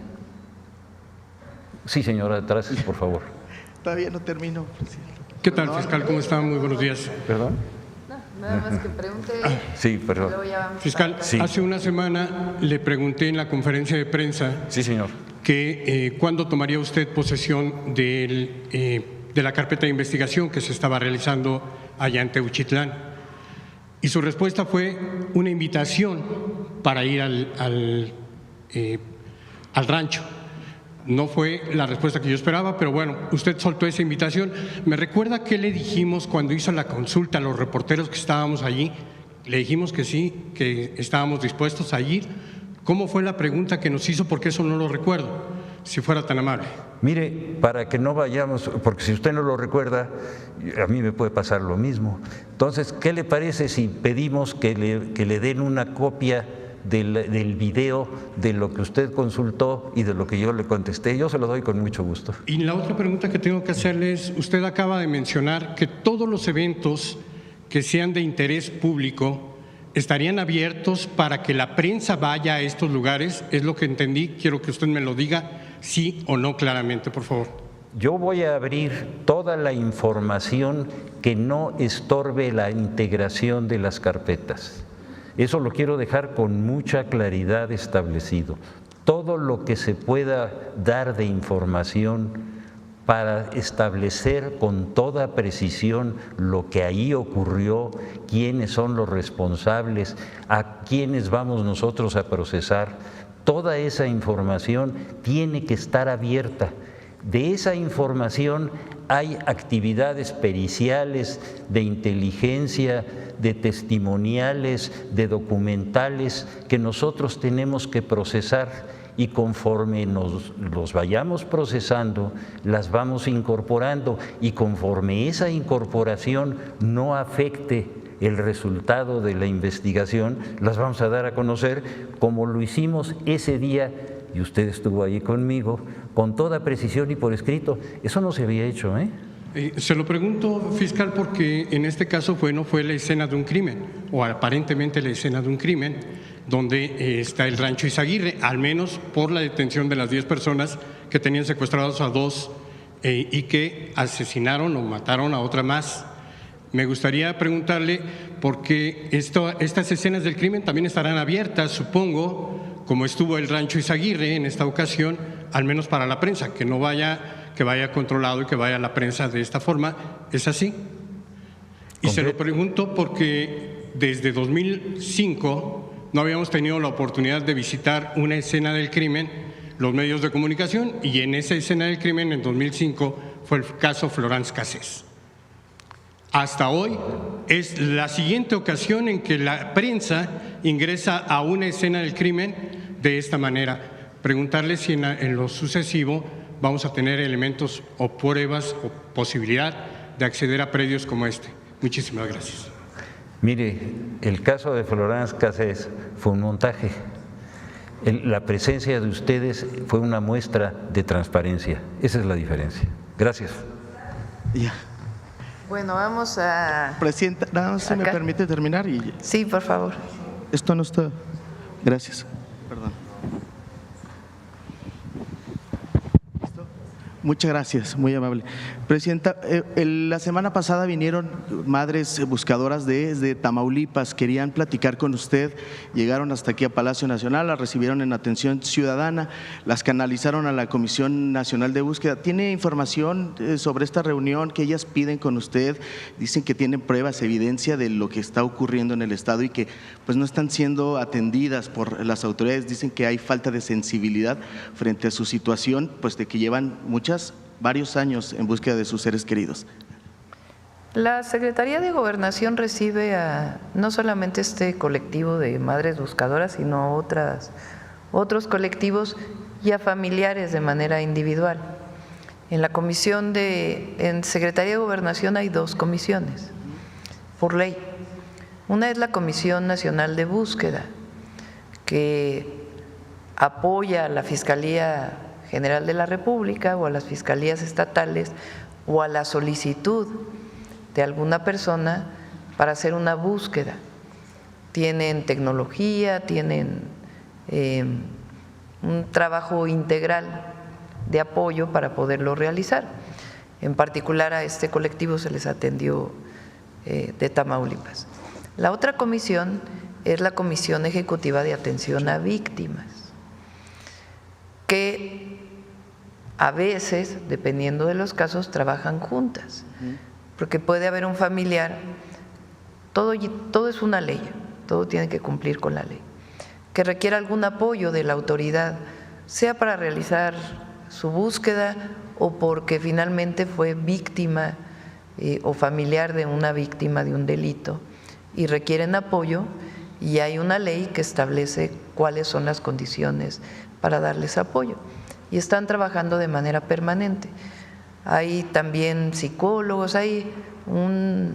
Sí, señora, atrás, por favor.
Todavía no termino, presidente.
¿Qué tal, fiscal? ¿Cómo está? Muy buenos días.
¿Perdón?
Nada más que pregunte.
Sí, perdón.
Fiscal,
sí.
Hace una semana le pregunté en la conferencia de prensa.
Sí, señor.
Que cuándo tomaría usted posesión de la carpeta de investigación que se estaba realizando allá en Teuchitlán. Y su respuesta fue una invitación para ir al rancho. No fue la respuesta que yo esperaba, pero bueno, usted soltó esa invitación. ¿Me recuerda qué le dijimos cuando hizo la consulta a los reporteros que estábamos allí? Le dijimos que sí, que estábamos dispuestos a ir. ¿Cómo fue la pregunta que nos hizo? Porque eso no lo recuerdo, si fuera tan amable.
Mire, para que no vayamos, porque si usted no lo recuerda, a mí me puede pasar lo mismo. Entonces, ¿qué le parece si pedimos que le den una copia del video de lo que usted consultó y de lo que yo le contesté? Yo se lo doy con mucho gusto.
Y la otra pregunta que tengo que hacerle es, usted acaba de mencionar que todos los eventos que sean de interés público estarían abiertos para que la prensa vaya a estos lugares. Es lo que entendí, quiero que usted me lo diga sí o no claramente, por favor.
Yo voy a abrir toda la información que no estorbe la integración de las carpetas. Eso lo quiero dejar con mucha claridad establecido. Todo lo que se pueda dar de información para establecer con toda precisión lo que ahí ocurrió, quiénes son los responsables, a quiénes vamos nosotros a procesar. Toda esa información tiene que estar abierta. De esa información hay actividades periciales, de inteligencia, de testimoniales, de documentales que nosotros tenemos que procesar, y conforme los vayamos procesando, las vamos incorporando, y conforme esa incorporación no afecte el resultado de la investigación, las vamos a dar a conocer, como lo hicimos ese día, y usted estuvo ahí conmigo, con toda precisión y por escrito. Eso no se había hecho, ¿eh?
Se lo pregunto, fiscal, porque en este caso no fue la escena de un crimen, o aparentemente la escena de un crimen, donde está el rancho Izaguirre, al menos por la detención de las 10 personas que tenían secuestrados a 2 y que asesinaron o mataron a otra más. Me gustaría preguntarle, porque estas escenas del crimen también estarán abiertas, supongo, como estuvo el rancho Izaguirre en esta ocasión, al menos para la prensa, que vaya controlado y que vaya la prensa de esta forma. ¿Es así? Y se lo pregunto porque desde 2005 no habíamos tenido la oportunidad de visitar una escena del crimen, los medios de comunicación, y en esa escena del crimen en 2005 fue el caso Florence Cassés. Hasta hoy es la siguiente ocasión en que la prensa ingresa a una escena del crimen de esta manera. Preguntarle si en lo sucesivo vamos a tener elementos o pruebas o posibilidad de acceder a predios como este. Muchísimas gracias.
Mire, el caso de Florence Cassés fue un montaje. La presencia de ustedes fue una muestra de transparencia. Esa es la diferencia. Gracias.
Ya.
Bueno, vamos a…
Presidenta, nada más se me permite terminar.
Sí, por favor.
Esto no está… Gracias. Perdón. Muchas gracias, muy amable. Presidenta, la semana pasada vinieron madres buscadoras desde Tamaulipas, querían platicar con usted, llegaron hasta aquí a Palacio Nacional, las recibieron en atención ciudadana, las canalizaron a la Comisión Nacional de Búsqueda. ¿Tiene información sobre esta reunión que ellas piden con usted? Dicen que tienen pruebas, evidencia de lo que está ocurriendo en el Estado y que pues no están siendo atendidas por las autoridades. Dicen que hay falta de sensibilidad frente a su situación, pues de que llevan varios años en búsqueda de sus seres queridos.
La Secretaría de Gobernación recibe no solamente este colectivo de madres buscadoras, sino otros colectivos y a familiares de manera individual. En la en Secretaría de Gobernación hay 2 comisiones, por ley. Una es la Comisión Nacional de Búsqueda, que apoya a la Fiscalía General de la República o a las fiscalías estatales o a la solicitud de alguna persona para hacer una búsqueda. Tienen tecnología, tienen un trabajo integral de apoyo para poderlo realizar. En particular a este colectivo se les atendió de Tamaulipas. La otra comisión es la Comisión Ejecutiva de Atención a Víctimas, que a veces, dependiendo de los casos, trabajan juntas, porque puede haber un familiar, todo es una ley, todo tiene que cumplir con la ley, que requiera algún apoyo de la autoridad, sea para realizar su búsqueda o porque finalmente fue víctima o familiar de una víctima de un delito y requieren apoyo, y hay una ley que establece cuáles son las condiciones para darles apoyo, y están trabajando de manera permanente. Hay también psicólogos, hay un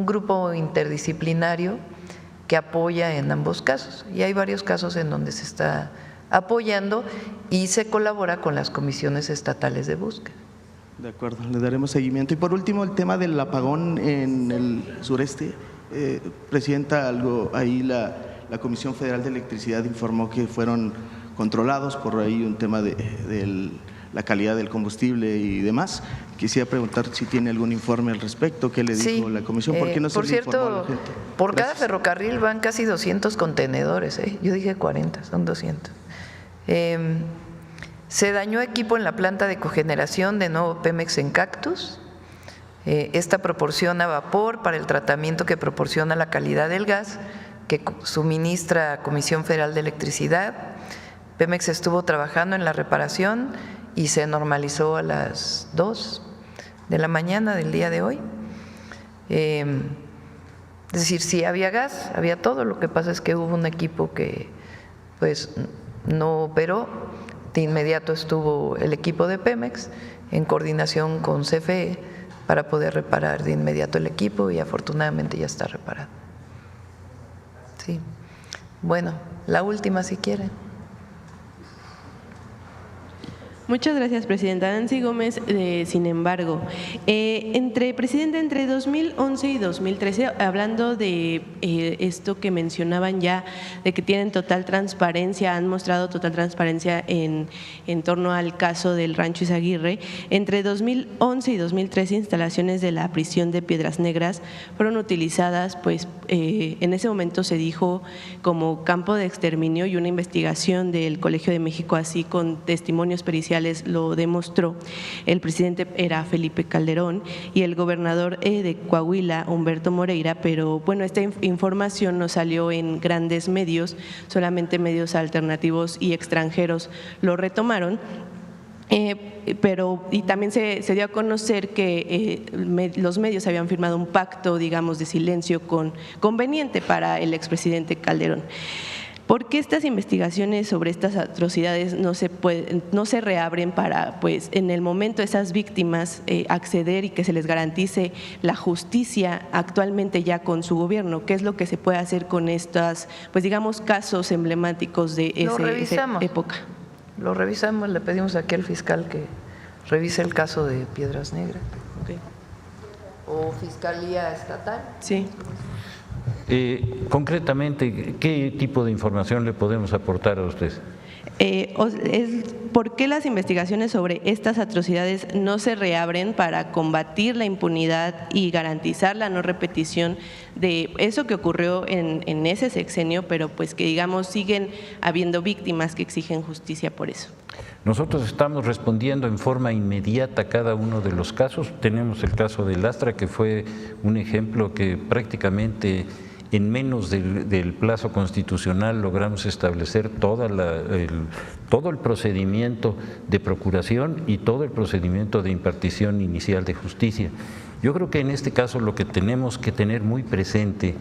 grupo interdisciplinario que apoya en ambos casos, y hay varios casos en donde se está apoyando y se colabora con las comisiones estatales de búsqueda.
De acuerdo, le daremos seguimiento. Y por último, el tema del apagón en el sureste. Presidenta, ahí la Comisión Federal de Electricidad informó que fueron controlados por ahí un tema de la calidad del combustible y demás. Quisiera preguntar si tiene algún informe al respecto, qué le dijo la comisión, por qué no se le informó a la gente.
Por cada ferrocarril van casi 200 contenedores, yo dije 40, son 200. Se dañó equipo en la planta de cogeneración de nuevo Pemex en Cactus. Esta proporciona vapor para el tratamiento que proporciona la calidad del gas que suministra Comisión Federal de Electricidad. Pemex estuvo trabajando en la reparación y se normalizó a las 2 de la mañana del día de hoy. Es decir, sí había gas, había todo, lo que pasa es que hubo un equipo que pues no operó. De inmediato estuvo el equipo de Pemex en coordinación con CFE para poder reparar de inmediato el equipo, y afortunadamente ya está reparado. Sí. Bueno, la última si quieren.
Muchas gracias, presidenta. Nancy Gómez, sin embargo, entre 2011 y 2013, hablando de esto que mencionaban ya, de que tienen total transparencia, han mostrado total transparencia en torno al caso del Rancho Izaguirre, entre 2011 y 2013 instalaciones de la prisión de Piedras Negras fueron utilizadas, pues en ese momento se dijo como campo de exterminio, y una investigación del Colegio de México, así con testimonios periciales, lo demostró. El presidente era Felipe Calderón y el gobernador de Coahuila, Humberto Moreira, pero bueno, esta información no salió en grandes medios, solamente medios alternativos y extranjeros lo retomaron. Y también se dio a conocer que los medios habían firmado un pacto, digamos, de silencio conveniente para el expresidente Calderón. ¿Por qué estas investigaciones sobre estas atrocidades no se reabren para, pues, en el momento esas víctimas acceder y que se les garantice la justicia actualmente ya con su gobierno? ¿Qué es lo que se puede hacer con estas, pues digamos, casos emblemáticos de esa época?
Lo revisamos, le pedimos aquí al fiscal que revise el caso de Piedras Negras.
Okay.
¿O Fiscalía Estatal?
Sí.
Concretamente, ¿qué tipo de información le podemos aportar a usted?
¿Por qué las investigaciones sobre estas atrocidades no se reabren para combatir la impunidad y garantizar la no repetición de eso que ocurrió en ese sexenio, pero pues que digamos siguen habiendo víctimas que exigen justicia por eso?
Nosotros estamos respondiendo en forma inmediata a cada uno de los casos. Tenemos el caso de Lastra, que fue un ejemplo que prácticamente en menos del plazo constitucional logramos establecer todo el procedimiento de procuración y todo el procedimiento de impartición inicial de justicia. Yo creo que en este caso lo que tenemos que tener muy presente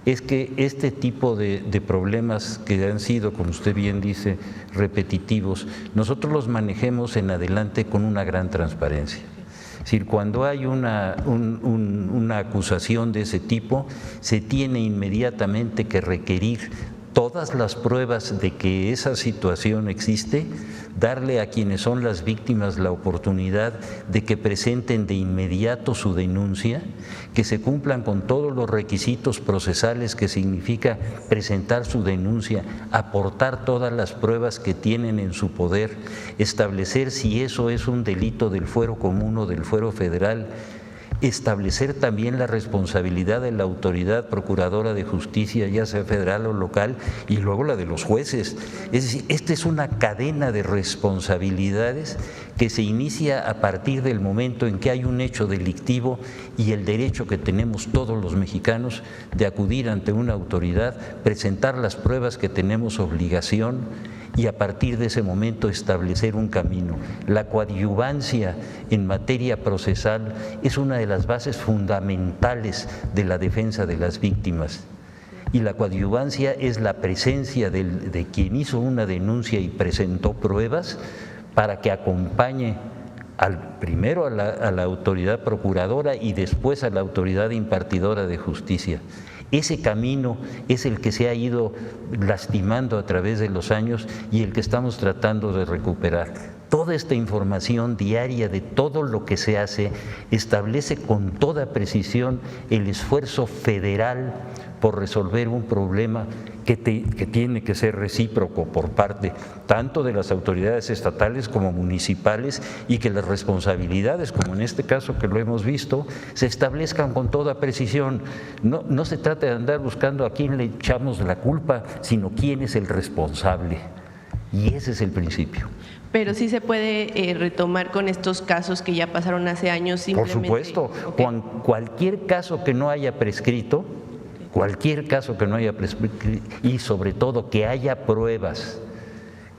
es que este tipo de problemas que han sido, como usted bien dice, repetitivos, nosotros los manejemos en adelante con una gran transparencia. Es decir, cuando hay una acusación de ese tipo, se tiene inmediatamente que requerir todas las pruebas de que esa situación existe, darle a quienes son las víctimas la oportunidad de que presenten de inmediato su denuncia, que se cumplan con todos los requisitos procesales que significa presentar su denuncia, aportar todas las pruebas que tienen en su poder, establecer si eso es un delito del fuero común o del fuero federal, establecer también la responsabilidad de la autoridad procuradora de justicia, ya sea federal o local, y luego la de los jueces. Es decir, esta es una cadena de responsabilidades que se inicia a partir del momento en que hay un hecho delictivo y el derecho que tenemos todos los mexicanos de acudir ante una autoridad, presentar las pruebas que tenemos obligación y a partir de ese momento establecer un camino. La coadyuvancia en materia procesal es una de las bases fundamentales de la defensa de las víctimas. Y la coadyuvancia es la presencia de quien hizo una denuncia y presentó pruebas para que acompañe primero a la autoridad procuradora y después a la autoridad impartidora de justicia. Ese camino es el que se ha ido lastimando a través de los años y el que estamos tratando de recuperar. Toda esta información diaria de todo lo que se hace establece con toda precisión el esfuerzo federal por resolver un problema que tiene que ser recíproco por parte tanto de las autoridades estatales como municipales y que las responsabilidades, como en este caso que lo hemos visto, se establezcan con toda precisión. No se trata de andar buscando a quién le echamos la culpa, sino quién es el responsable. Y ese es el principio.
Pero sí se puede retomar con estos casos que ya pasaron hace años simplemente.
Por supuesto,
okay.
Cualquier caso que no haya prescrito, y sobre todo que haya pruebas,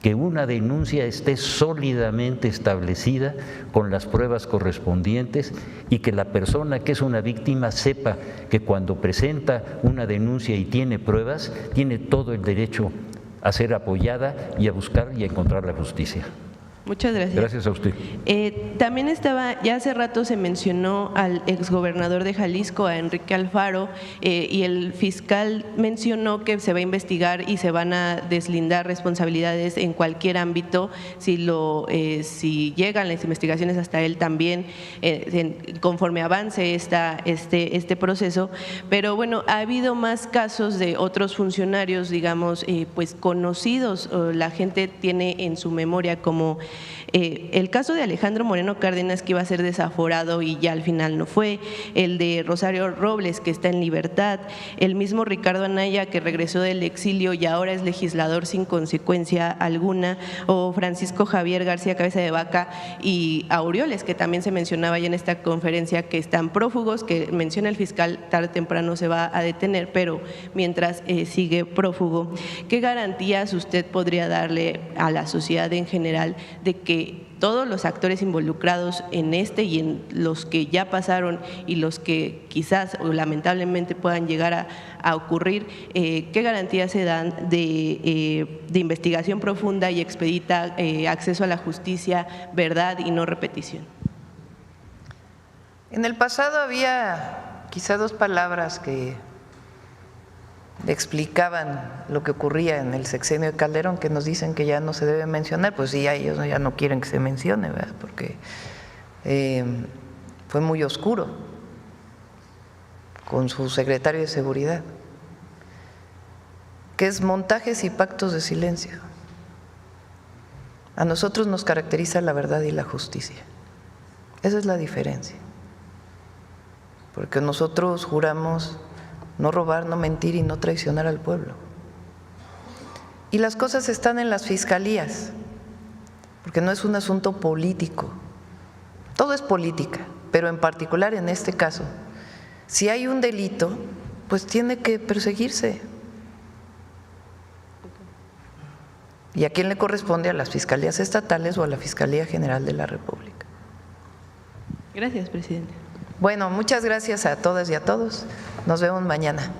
que una denuncia esté sólidamente establecida con las pruebas correspondientes y que la persona que es una víctima sepa que cuando presenta una denuncia y tiene pruebas, tiene todo el derecho a ser apoyada y a buscar y a encontrar la justicia.
Muchas gracias.
Gracias a usted.
También ya hace rato se mencionó al exgobernador de Jalisco, a Enrique Alfaro, y el fiscal mencionó que se va a investigar y se van a deslindar responsabilidades en cualquier ámbito si llegan las investigaciones hasta él también, conforme avance este proceso. Pero bueno, ha habido más casos de otros funcionarios, digamos, pues conocidos, la gente tiene en su memoria como el caso de Alejandro Moreno Cárdenas, que iba a ser desaforado y ya al final no fue, el de Rosario Robles, que está en libertad, el mismo Ricardo Anaya, que regresó del exilio y ahora es legislador sin consecuencia alguna, o Francisco Javier García Cabeza de Vaca y Aureoles, que también se mencionaba ya en esta conferencia, que están prófugos, que menciona el fiscal tarde o temprano se va a detener, pero mientras sigue prófugo. ¿Qué garantías usted podría darle a la sociedad en general de que todos los actores involucrados en este y en los que ya pasaron y los que quizás o lamentablemente puedan llegar a ocurrir, ¿qué garantías se dan de investigación profunda y expedita, acceso a la justicia, verdad y no repetición?
En el pasado había quizá dos palabras que explicaban lo que ocurría en el sexenio de Calderón, que nos dicen que ya no se debe mencionar. Pues sí, ellos ya no quieren que se mencione, ¿verdad? Porque fue muy oscuro con su secretario de Seguridad, que es montajes y pactos de silencio. A nosotros nos caracteriza la verdad y la justicia. Esa es la diferencia. Porque nosotros juramos no robar, no mentir y no traicionar al pueblo. Y las cosas están en las fiscalías, porque no es un asunto político. Todo es política, pero en particular en este caso, si hay un delito, pues tiene que perseguirse. ¿Y a quién le corresponde? A las fiscalías estatales o a la Fiscalía General de la República.
Gracias, presidente.
Bueno, muchas gracias a todas y a todos. Nos vemos mañana.